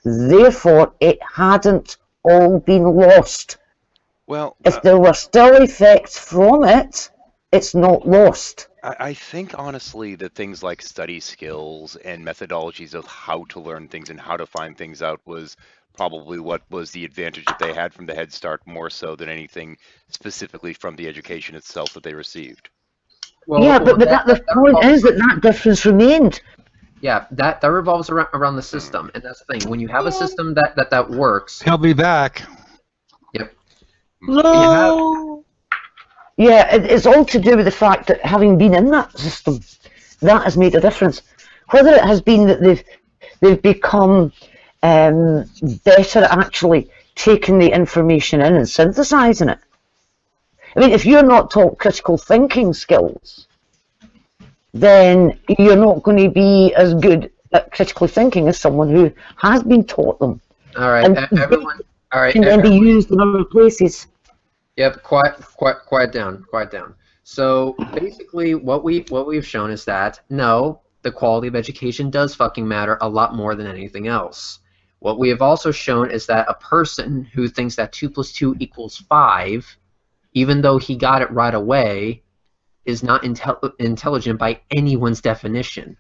Therefore, it hadn't all been lost. Well, if there were still effects from it, it's not lost. I think, honestly, that things like study skills and methodologies of how to learn things and how to find things out was probably what was the advantage that they had from the Head Start more so than anything specifically from the education itself that they received. Well, yeah, but the point is that difference remained. Yeah, that revolves around the system, and that's the thing. When you have a system that works... He'll be back. Yep. No. Yeah, it's all to do with the fact that having been in that system, that has made a difference. Whether it has been that they've become better at actually taking the information in and synthesizing it. I mean, if you're not taught critical thinking skills, then you're not going to be as good at critical thinking as someone who has been taught them. All right, everyone. All right, can then be used in other places. Yep, quiet down. So basically, what we've shown is that no, the quality of education does fucking matter a lot more than anything else. What we have also shown is that a person who thinks that 2 + 2 = 5, even though he got it right away, is not intelligent by anyone's definition.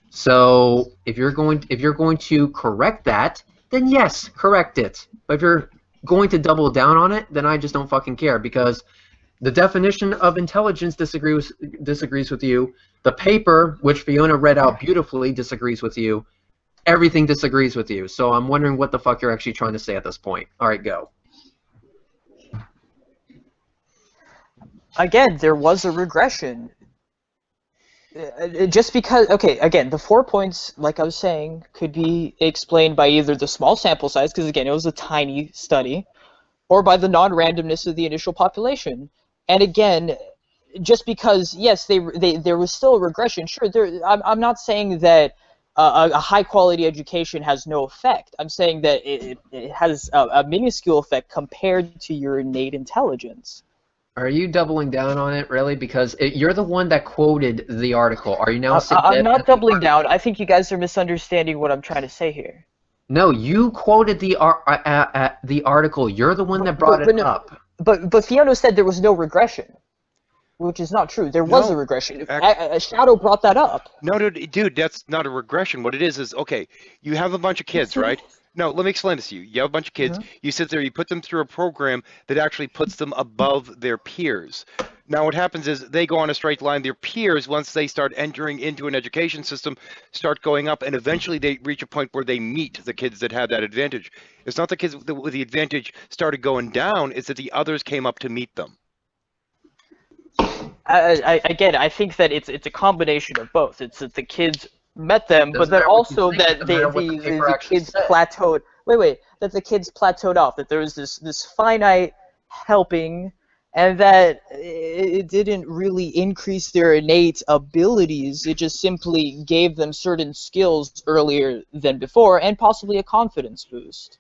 So if you're going to correct that, then yes, correct it. But if you're going to double down on it, then I just don't fucking care, because the definition of intelligence disagrees with you. The paper, which Fiona read out beautifully, disagrees with you. Everything disagrees with you. So I'm wondering what the fuck you're actually trying to say at this point. All right, go. Again, there was a regression. Just because, okay, again, the 4 points, like I was saying, could be explained by either the small sample size, because again, it was a tiny study, or by the non-randomness of the initial population. And again, just because, yes, there was still a regression, sure, I'm not saying that a high-quality education has no effect. I'm saying that it has a minuscule effect compared to your innate intelligence. Are you doubling down on it, really? Because you're the one that quoted the article. Are you now? I'm not doubling down. I think you guys are misunderstanding what I'm trying to say here. No, you quoted the article. You're the one that brought it up. But Fiona said there was no regression, which is not true. There was a regression. Shadow brought that up. No, dude, that's not a regression. What it is okay, you have a bunch of kids, right? No, let me explain this to you. You have a bunch of kids. You sit there, you put them through a program that actually puts them above their peers. Now what happens is they go on a straight line. Their peers, once they start entering into an education system, start going up, and eventually they reach a point where they meet the kids that have that advantage. It's not the kids with the advantage started going down, it's that the others came up to meet them. Again, I think that it's a combination of both. It's that the kids met them, but then also that the kids plateaued. That the kids plateaued off. That there was this finite helping, and that it didn't really increase their innate abilities. It just simply gave them certain skills earlier than before, and possibly a confidence boost.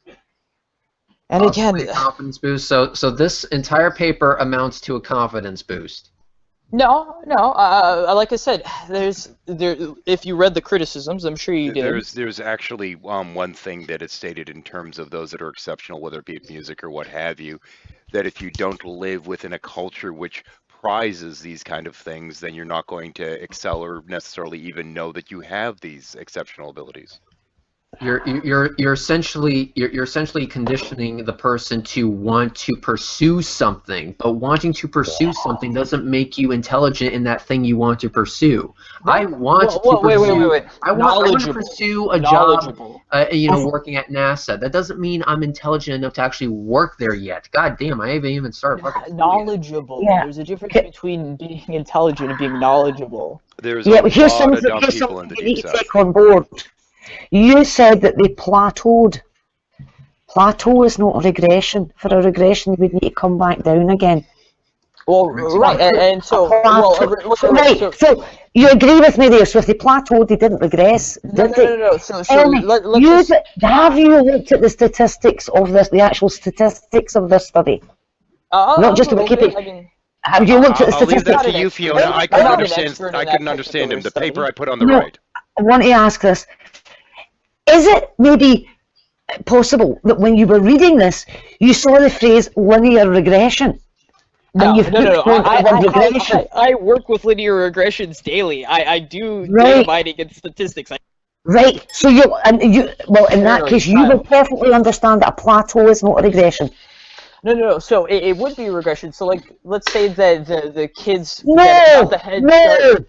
And possibly again, a confidence boost. So this entire paper amounts to a confidence boost. No. Like I said, if you read the criticisms, I'm sure you did. There's actually one thing that is stated in terms of those that are exceptional, whether it be music or what have you, that if you don't live within a culture which prizes these kind of things, then you're not going to excel or necessarily even know that you have these exceptional abilities. You're essentially conditioning the person to want to pursue something, but wanting to pursue something doesn't make you intelligent in that thing you want to pursue. I want to pursue a job, working at NASA. That doesn't mean I'm intelligent enough to actually work there yet. God damn, I haven't even started. Knowledgeable. Yeah. There's a difference between being intelligent and being knowledgeable. There's a lot of dumb people in the deep south. Take on board. You said that they plateaued. Plateau is not a regression. For a regression, you would need to come back down again. Well, right, and so... So you agree with me there, so if they plateaued, they didn't regress, did they? No. Have you looked at the statistics of this, the actual statistics of this study? Not just about keeping... Have you looked at the statistics? I'll leave that to you, Fiona. I couldn't understand him. The paper I put on the right. I want to ask this. Is it maybe possible that when you were reading this, you saw the phrase linear regression? No. I work with linear regressions daily. I do data mining and statistics. Right. So in that case, you will perfectly understand that a plateau is not a regression. No. So it would be a regression. So like, let's say that the kids get the head start.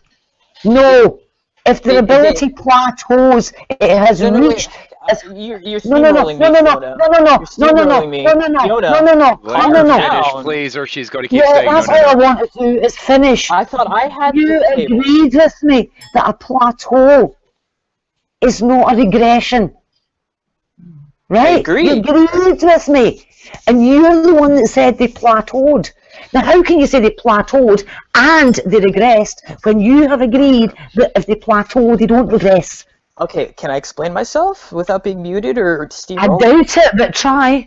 No. If the ability plateaus, it has reached. You're steamrolling me. No. Finish, please, or she's going to keep saying that's all I want to do is finish. I thought I had. You agreed with me that a plateau is not a regression, right? I agree. You agreed with me, and you're the one that said they plateaued. Now, how can you say they plateaued and they regressed when you have agreed that if they plateau, they don't regress? Okay, can I explain myself without being muted or steamrolled? I doubt it, but try.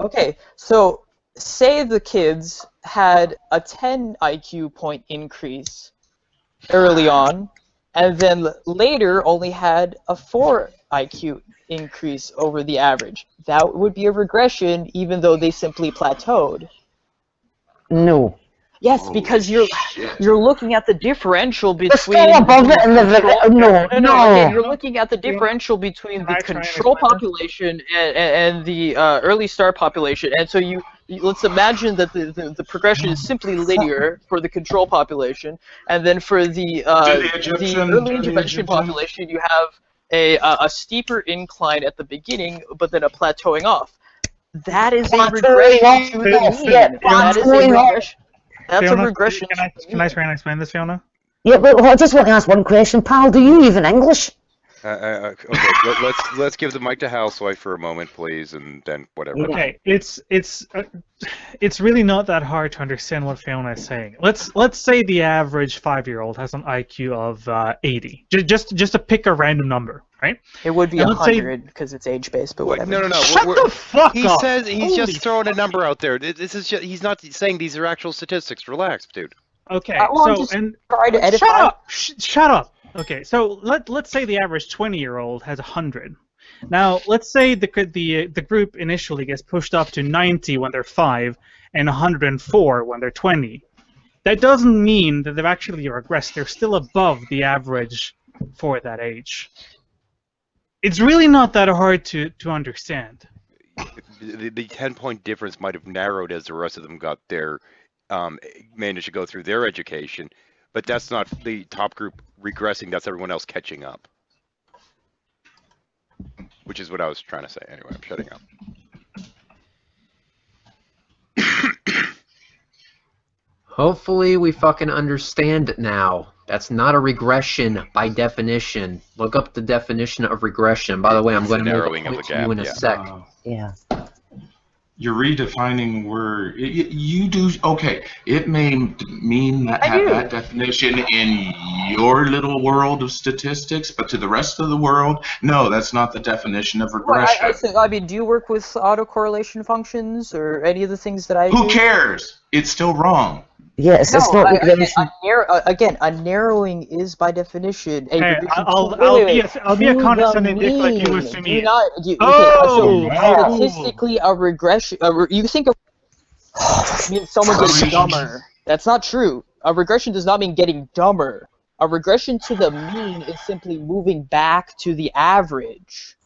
Okay, so say the kids had a 10 IQ point increase early on, and then later only had a 4 IQ increase over the average. That would be a regression, even though they simply plateaued. No. Yes, because you're looking at the differential between. Still above it in the no. You're looking at the differential between the control population and the early start population, and so let's imagine that the progression is simply linear for the control population, and then for the early intervention population, you have a steeper incline at the beginning, but then a plateauing off. That is a regression to the mean. That is a regression. That's Fiona, a regression. Can I try and explain this, Fiona? Yeah, but I just want to ask one question, pal. Do you even English? Okay, let's give the mic to Housewife for a moment, please, and then whatever. Okay, it's really not that hard to understand what Fiona is saying. Let's say the average 5-year-old has an IQ of 80. Just to pick a random number, right? It would be 100 because it's age-based, but whatever. No. Shut the fuck up! He says he's just throwing a number out there. This is he's not saying these are actual statistics. Relax, dude. Okay, shut up. Okay, so let's say the average 20-year-old has 100. Now, let's say the group initially gets pushed up to 90 when they're 5 and 104 when they're 20. That doesn't mean that they've actually regressed. They're still above the average for that age. It's really not that hard to understand. The 10-point difference might have narrowed as the rest of them got their managed to go through their education, but that's not the top group regressing. That's everyone else catching up, which is what I was trying to say. Anyway, I'm shutting up. Hopefully we fucking understand it now. That's not a regression by definition. Look up the definition of regression. By the way, I'm going to make a point to you in a sec. Yeah. You're redefining word. You do, okay, it may mean that have that definition in your little world of statistics, but to the rest of the world, no, that's not the definition of regression. I mean, do you work with autocorrelation functions or any of the things that I do? Who cares? It's still wrong. Yes, it's not regression. Again, a narrowing is by definition a regression. I'll be a condescending dick like you was to me. Statistically, a regression. You think means someone gets dumber. That's not true. A regression does not mean getting dumber. A regression to the mean is simply moving back to the average.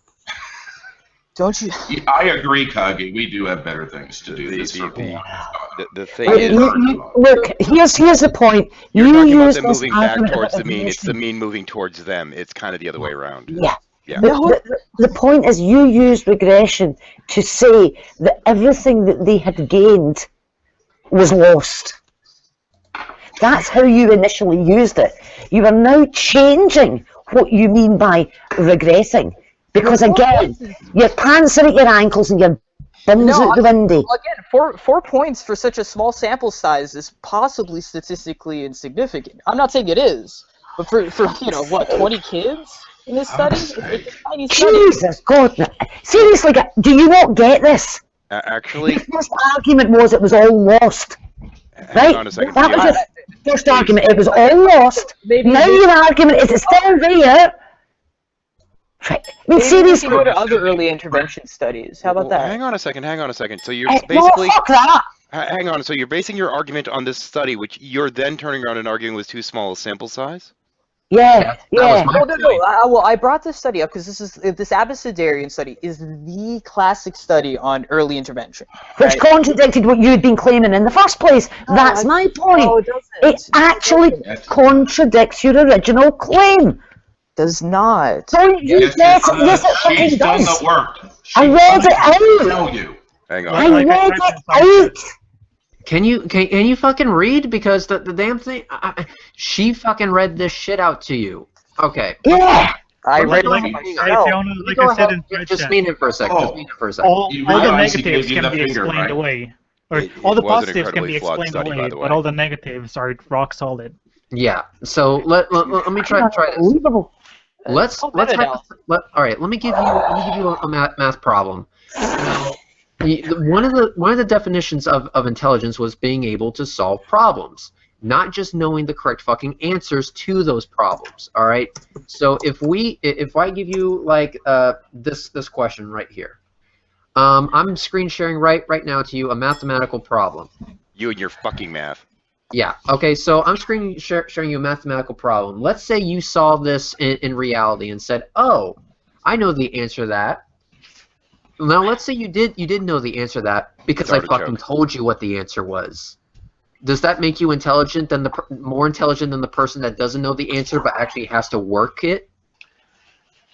Don't you? I agree, Kagi. We do have better things to do. The thing is, look. Here's the point. You're talking about them moving back towards the mean. It's the mean moving towards them. It's kind of the other way around. Yeah. Yeah. The point is, you used regression to say that everything that they had gained was lost. That's how you initially used it. You are now changing what you mean by regressing. Because again, your pants are at your ankles and your bum's out the window. Again, 4 points for such a small sample size is possibly statistically insignificant. I'm not saying it is, but for 20 kids in this study, it's a tiny study. Jesus God! Seriously, do you not get this? Actually, the first argument was it was all lost. Right? On a second. That was the first argument. It was all lost. Now your argument is it's still there. Right. I mean, seriously. Go to other early intervention studies. How about that? Hang on a second. So you're basically. No, fuck that. Hang on. So you're basing your argument on this study, which you're then turning around and arguing was too small a sample size? Yeah. No. Well, I brought this study up because this abecedarian study is the classic study on early intervention. Which contradicted what you had been claiming in the first place. That's my point. No, it doesn't. It actually contradicts your original claim. Does not. Don't you get it? Yes, it fucking does. She's done the work. I read it out. Tell you. Hang on. I read it out. Can you fucking read? Because the damn thing, she fucking read this shit out to you. Okay. Yeah. I read it. Just mean it for a second. All the negatives can be explained away. Or all the positives can be explained away, but all the negatives are rock solid. Yeah. So let me try this. Let's all right. Let me give you a math problem. One of the definitions of intelligence was being able to solve problems, not just knowing the correct fucking answers to those problems. All right. So if I give you like this question right here, I'm screen sharing right now to you a mathematical problem. You and your fucking math. Yeah. Okay. So I'm screen sharing you a mathematical problem. Let's say you saw this in reality and said, "Oh, I know the answer to that." Now, let's say you did know the answer to that because I fucking told you what the answer was. Does that make you more intelligent than the person that doesn't know the answer but actually has to work it?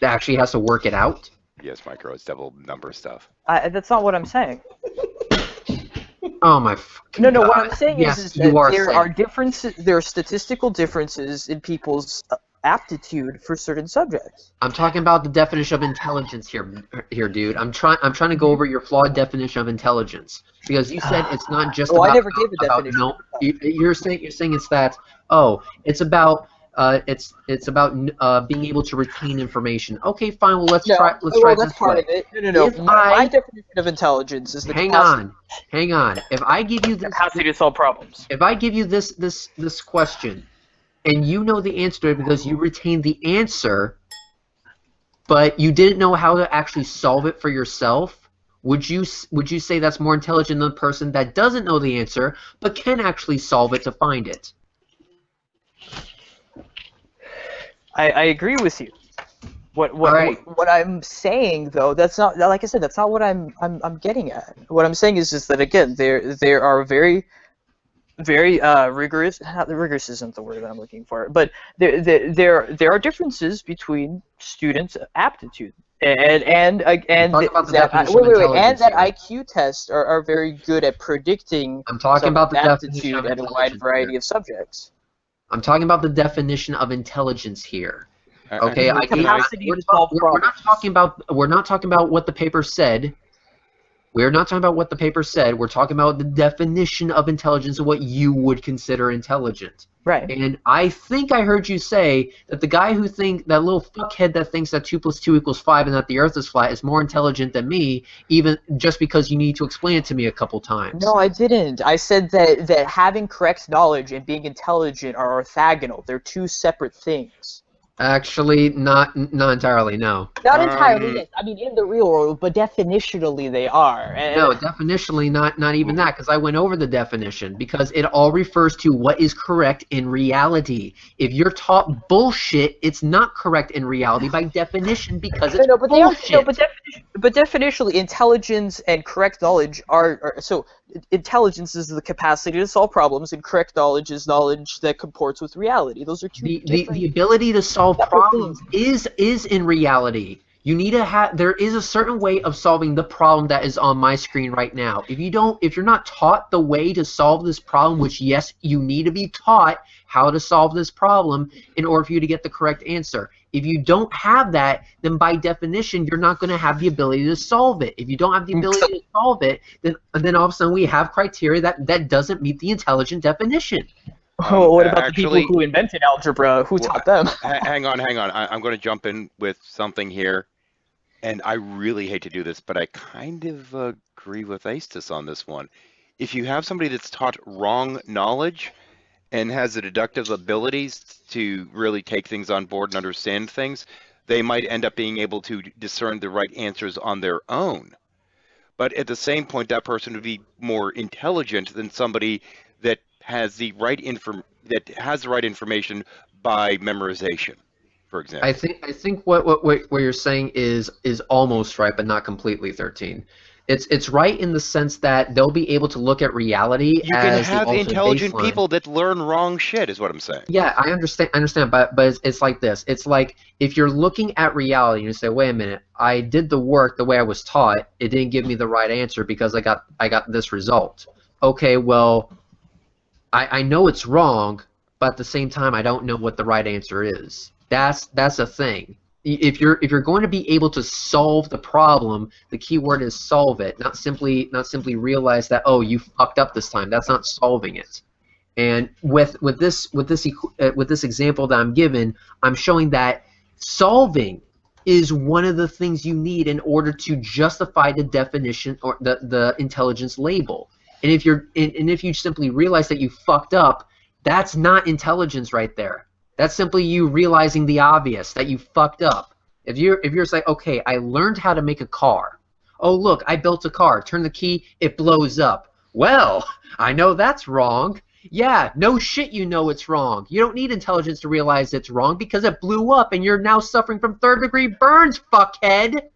That actually has to work it out? Yes, Micro. It's double number stuff. That's not what I'm saying. Oh my fucking God. No. What I'm saying is that there are statistical differences in people's aptitude for certain subjects. I'm talking about the definition of intelligence here, dude. I'm trying to go over your flawed definition of intelligence because you said it's not just. I never gave a definition. No, you're saying it's that. Oh, it's about being able to retain information. Okay, fine. Well, let's try. That's this part way. Of it. No. My definition of intelligence is the capacity. Hang on. If I give you this capacity to solve problems. If I give you this question, and you know the answer to it because you retained the answer, but you didn't know how to actually solve it for yourself, would you say that's more intelligent than the person that doesn't know the answer but can actually solve it to find it? I agree with you. What I'm saying though, that's not, like I said, that's not what I'm getting at. What I'm saying is that again, there are very rigorous. Rigorous isn't the word that I'm looking for, but there are differences between students' aptitude and that IQ tests are very good at predicting. I'm talking about the aptitude at a wide variety of subjects. I'm talking about the definition of intelligence here. Okay, capacity to solve problems. We're not talking about what the paper said. We're not talking about what the paper said. We're talking about the definition of intelligence and what you would consider intelligent. Right. And I think I heard you say that the guy who that little fuckhead that thinks that 2 + 2 = 5 and that the Earth is flat is more intelligent than me, even just because you need to explain it to me a couple times. No, I didn't. I said that having correct knowledge and being intelligent are orthogonal. They're two separate things. Actually, not entirely, no. Not entirely, yes. I mean, in the real world, but definitionally they are. No, definitionally not even that, because I went over the definition, because it all refers to what is correct in reality. If you're taught bullshit, it's not correct in reality by definition, because it's bullshit. But definitionally, intelligence and correct knowledge are so. Intelligence is the capacity to solve problems, and correct knowledge is knowledge that comports with reality. Those are two different. The ability to solve problems is in reality. You need to have. There is a certain way of solving the problem that is on my screen right now. If you're not taught the way to solve this problem, which yes, you need to be taught how to solve this problem in order for you to get the correct answer. If you don't have that, then by definition, you're not going to have the ability to solve it. If you don't have the ability to solve it, then all of a sudden we have criteria that doesn't meet the intelligent definition. Oh, what about the people who invented algebra? Who taught them? Hang on. I'm going to jump in with something here, and I really hate to do this, but I kind of agree with Aistis on this one. If you have somebody that's taught wrong knowledge and has the deductive abilities to really take things on board and understand things, they might end up being able to discern the right answers on their own. But at the same point, that person would be more intelligent than somebody that has the right information by memorization, for example. I think what you're saying is almost right, but not completely, 13. It's right in the sense that they'll be able to look at reality you as can have the intelligent baseline. people that learn wrong shit, is what I'm saying. Yeah, I understand, but it's like this. It's like if you're looking at reality and you say, wait a minute, I did the work the way I was taught. It didn't give me the right answer because I got this result. Okay, well, I know it's wrong, but at the same time, I don't know what the right answer is. That's a thing. If you're going to be able to solve the problem, the key word is solve it, not simply realize that, oh, you fucked up this time. That's not solving it. And with this example that I'm given, I'm showing that solving is one of the things you need in order to justify the definition or the intelligence label. And if you simply realize that you fucked up, that's not intelligence right there. That's simply you realizing the obvious, that you fucked up. If you're like, okay, I learned how to make a car. Oh, look, I built a car. Turn the key, it blows up. Well, I know that's wrong. Yeah, no shit you know it's wrong. You don't need intelligence to realize it's wrong because it blew up and you're now suffering from third-degree burns, fuckhead.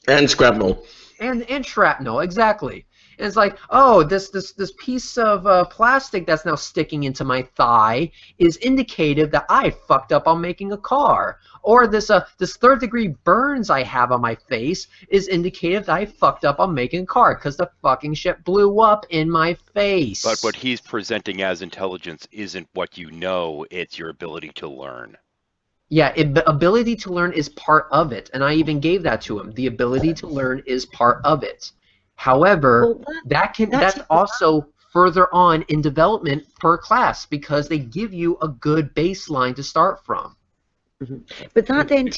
And shrapnel. And shrapnel, exactly. And it's like, oh, this piece of plastic that's now sticking into my thigh is indicative that I fucked up on making a car. Or this third-degree burns I have on my face is indicative that I fucked up on making a car because the fucking shit blew up in my face. But what he's presenting as intelligence isn't what you know, it's your ability to learn. Yeah, ability to learn is part of it, and I even gave that to him. The ability to learn is part of it. However, that's also further on in development per class because they give you a good baseline to start from. Mm-hmm. But that then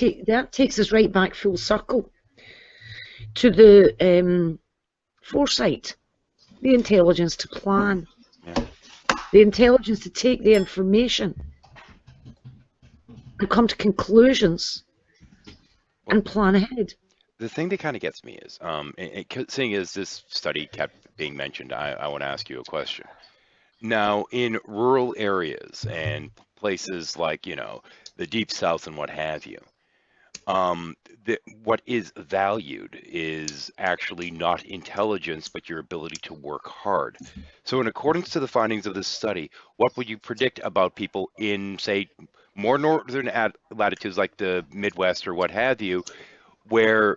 takes us right back full circle to the foresight, the intelligence to plan, the intelligence to take the information and come to conclusions and plan ahead. The thing that kind of gets me is, seeing as this study kept being mentioned, I want to ask you a question. Now, in rural areas and places like, the Deep South and what have you, what is valued is actually not intelligence, but your ability to work hard. So in accordance to the findings of this study, what would you predict about people in, say, more northern latitudes like the Midwest or what have you, where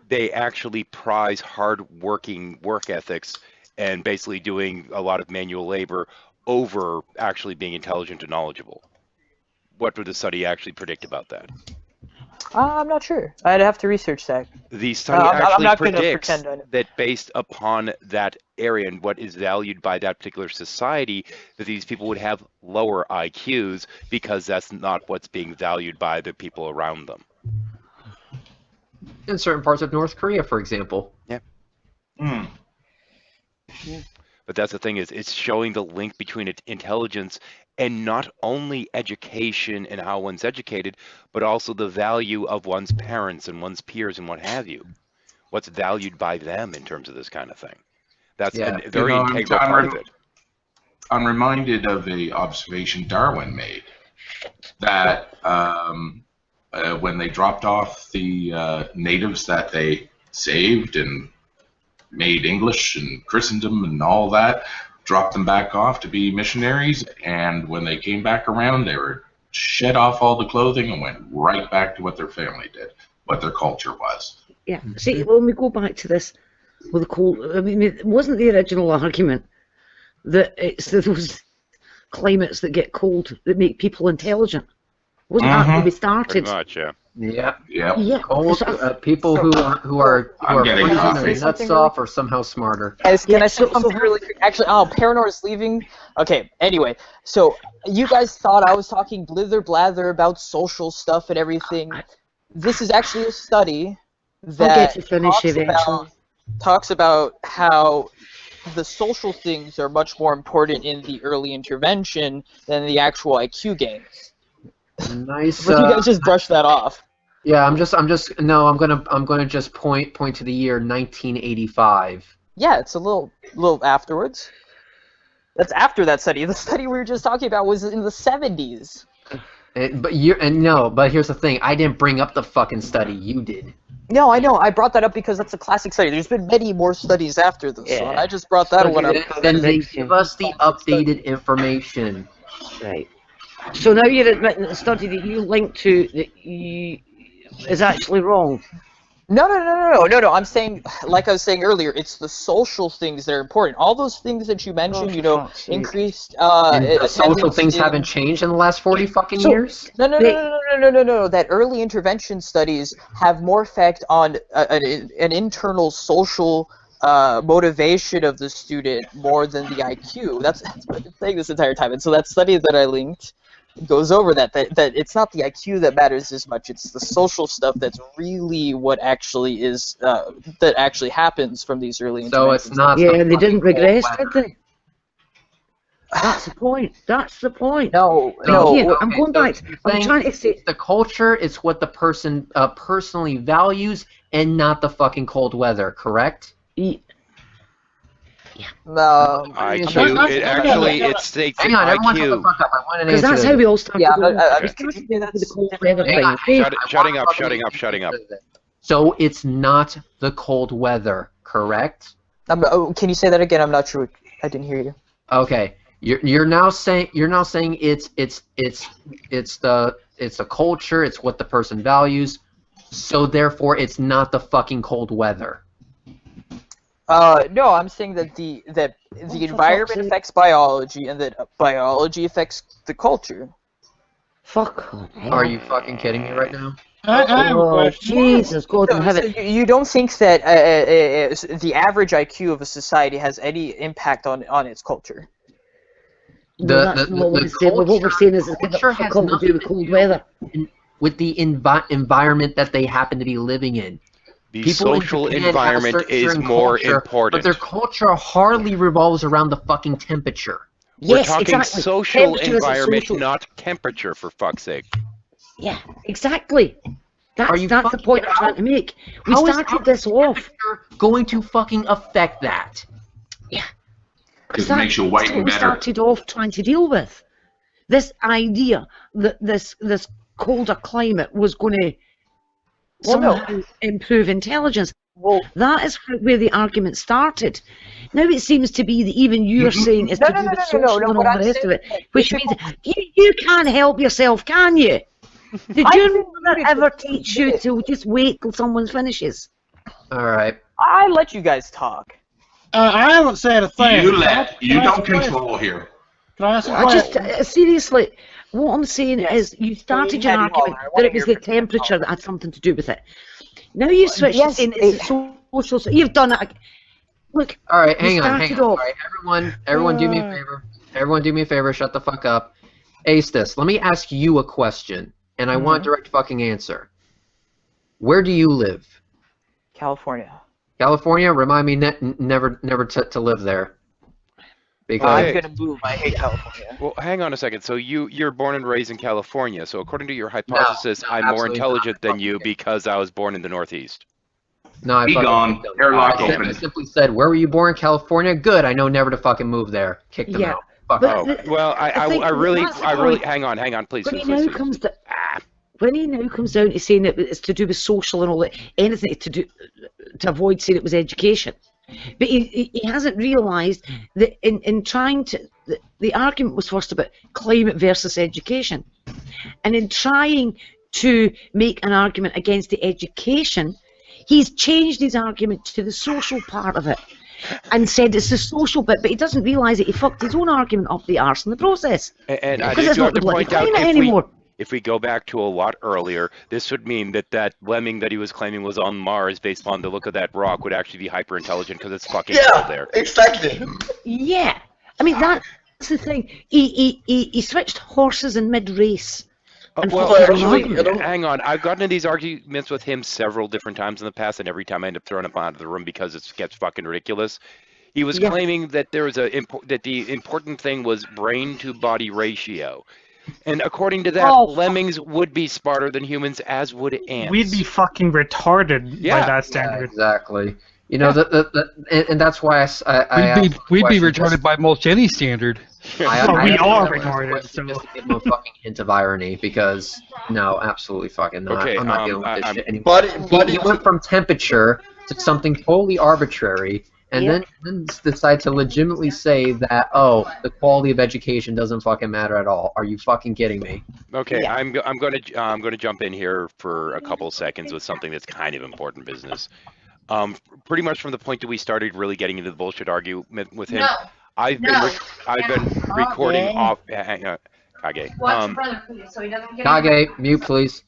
they actually prize hard-working work ethics and basically doing a lot of manual labor over actually being intelligent and knowledgeable? What would the study actually predict about that? I'm not sure. I'd have to research that. The study actually predicts that based upon that area and what is valued by that particular society, that these people would have lower IQs because that's not what's being valued by the people around them. In certain parts of North Korea, for example. Yeah. But that's the thing, is it's showing the link between intelligence and not only education and how one's educated, but also the value of one's parents and one's peers and what have you. What's valued by them in terms of this kind of thing. That's a very integral part of it. I'm reminded of an observation Darwin made, that when they dropped off the natives that they saved and made English and christened them and all that, dropped them back off to be missionaries, and when they came back around, they were shed off all the clothing and went right back to what their family did, what their culture was. Yeah. See, when we go back to this with the cold, I mean, it wasn't the original argument that it's those climates that get cold that make people intelligent. Wasn't that when we started? Pretty much, yeah. Yeah. Cold, people who are freezing their nuts off are somehow smarter. Guys, can I say something really quick? Actually, Paranor is leaving. Okay, anyway, so you guys thought I was talking blither blather about social stuff and everything. This is actually a study that talks about how the social things are much more important in the early intervention than the actual IQ gains. Nice. But you guys just brush that off. Yeah, I'm gonna just point to the year 1985. Yeah, it's a little afterwards. That's after that study. The study we were just talking about was in the 70s. But here's the thing. I didn't bring up the fucking study. You did. No, I know. I brought that up because that's a classic study. There's been many more studies after this one. I just brought that one up. Then they give us the updated information. Right. So now you're admitting that the study that you linked to is actually wrong. No. I'm saying, like I was saying earlier, it's the social things that are important. All those things that you mentioned, increased. Social things haven't changed in the last 40 fucking years. No. That early intervention studies have more effect on an internal social motivation of the student more than the IQ. That's what I've been saying this entire time. And so that study that I linked goes over that it's not the IQ that matters as much, it's the social stuff that's really what actually is that actually happens from these early interventions. So it's not and they didn't regress, did they? That's the point. No. I'm going back. I'm trying to say the culture is what the person personally values and not the fucking cold weather, correct? Yeah. No. IQ. It states Hang on, everyone shut the fuck up. I want an answer. Because that's how we all started. Shutting up. So it's not the cold weather, correct? Can you say that again? I'm not sure. I didn't hear you. Okay. You're now saying it's the culture. It's what the person values. So therefore, it's not the fucking cold weather. No, I'm saying that the environment affects biology, and that biology affects the culture. Fuck. Are you fucking kidding me right now? Jesus, God in heaven. So you don't think that the average IQ of a society has any impact on its culture? What we're saying is it's got to do with cold weather. With the environment that they happen to be living in. The social environment is more important. But their culture hardly revolves around the fucking temperature. We're talking social environment, not temperature, for fuck's sake. Yeah, exactly. That's the point I'm trying to make. We started this off. Going to fucking affect that? Yeah. Because it makes you white and better. We started off trying to deal with this idea that this colder climate was going to somehow improve intelligence. Well, that is where the argument started. Now it seems to be that even you're saying it's to do with social and all the rest of it, which means you can't help yourself, can you? Did your mother ever teach you to just wait till someone finishes? All right. I let you guys talk. I haven't said a thing. You don't control here. Can I ask a question? Seriously, What I'm saying is, you started your argument that it was the temperature that had something to do with it. Now you switched to saying it's social. So you've done it. Look. All right, hang on. All right, everyone, do me a favor. Everyone, do me a favor. Shut the fuck up. Aistis, let me ask you a question, and I want a direct fucking answer. Where do you live? California. California? Remind me never to live there. Because I'm gonna move. I hate California. Well, hang on a second. So you're born and raised in California. So according to your hypothesis, I'm more intelligent than you because I was born in the Northeast. No, I simply said, where were you born? California? Good. I know never to fucking move there. Kick them out. Fuck well, I really, hang on, please. When he now comes down to saying that it's to do with social and all that, anything to avoid saying it was education. But he hasn't realised that in trying to, the argument was first about climate versus education. And in trying to make an argument against the education, he's changed his argument to the social part of it and said it's the social bit, but he doesn't realise that he fucked his own argument up the arse in the process. And I do have to point out, if we go back to a lot earlier, this would mean that lemming that he was claiming was on Mars based on the look of that rock would actually be hyper intelligent because it's fucking cold there. Exactly. Yeah, I mean that's the thing. He switched horses in mid-race. Hang on. I've gotten into these arguments with him several different times in the past, and every time I end up throwing him out of the room because it gets fucking ridiculous. He was claiming that there was that the important thing was brain to body ratio. And according to that, lemmings would be smarter than humans, as would ants. We'd be fucking retarded by that standard. Yeah, exactly. You know, and that's why we'd be retarded by most any standard. We are retarded. So just give him a fucking hint of irony, because no, absolutely fucking not. Okay, I'm not dealing with this shit anymore. But he went from temperature to something totally arbitrary. And then decide to legitimately say that, the quality of education doesn't fucking matter at all. Are you fucking kidding me? Okay, I'm gonna jump in here for a couple seconds with something that's kind of important business. Pretty much from the point that we started really getting into the bullshit argument with him, I've been recording off. Kage. Kage, mute please.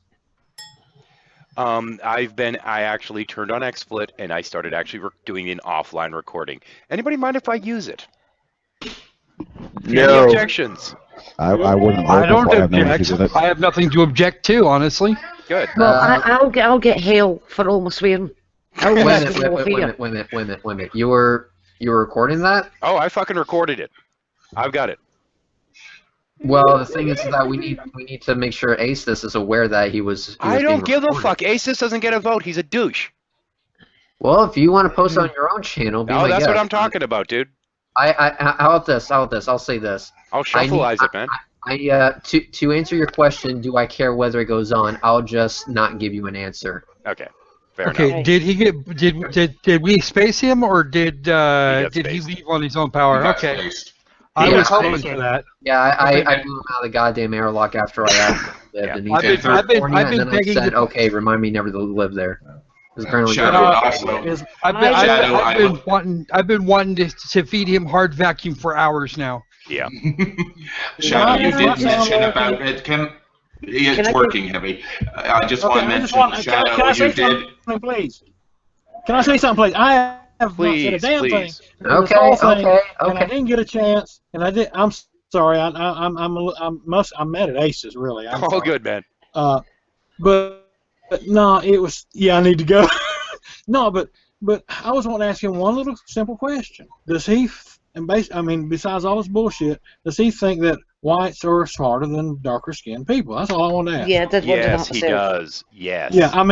I actually turned on XSplit and I started actually doing an offline recording. Anybody mind if I use it? No. Any objections? I wouldn't. I don't object. I have nothing to object to, honestly. Good. Well, I'll get hell for almost swearing. Wait a minute. You were recording that? Oh, I fucking recorded it. I've got it. Well, the thing is that we need to make sure Aistis is aware that he was I don't give a fuck. Aistis doesn't get a vote. He's a douche. Well, if you want to post on your own channel, be my that's guest. what I'm talking about, dude. How about this? I'll say this. I'll shuffleize it, man. To answer your question, do I care whether it goes on? I'll just not give you an answer. Okay. Fair enough. Okay, did we space him, or did he leave on his own power? Okay. I was hoping for that. Yeah, I blew him out of the goddamn airlock after I asked him. And he said, I said, okay, remind me never to live there. Apparently I've been wanting to feed him hard vacuum for hours now. Yeah. Shadow, you did mention about it. It's working heavy. I just want to mention, Shadow, you did. Please. Can I say something, please? I have not said a damn thing. Okay. And I didn't get a chance, and I did. I'm sorry. I'm mad at Aistis, really. I'm sorry. Good, man. But no, it was. Yeah, I need to go. No, but I was wanting to ask him one little simple question. Does he? Besides all this bullshit, does he think that whites are smarter than darker skinned people? That's all I want to ask. Yeah, that's what yes, he does. Yes. Yeah, I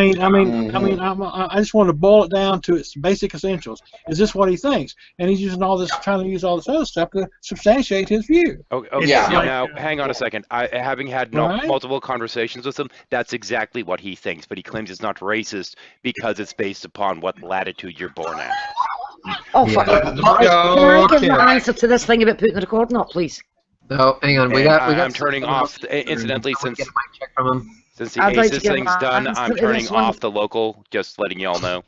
just want to boil it down to its basic essentials. Is this what he thinks? And he's using trying to use all this other stuff to substantiate his view. Okay. Yeah. Now, hang on a second. Having had multiple conversations with him, that's exactly what he thinks. But he claims it's not racist because it's based upon what latitude you're born at. Oh, fuck. Can I give an answer to this thing about putting the recording up, please? No, hang on. I'm turning off. Incidentally, since the Aistis thing's done, I'm turning off the local. Just letting y'all know.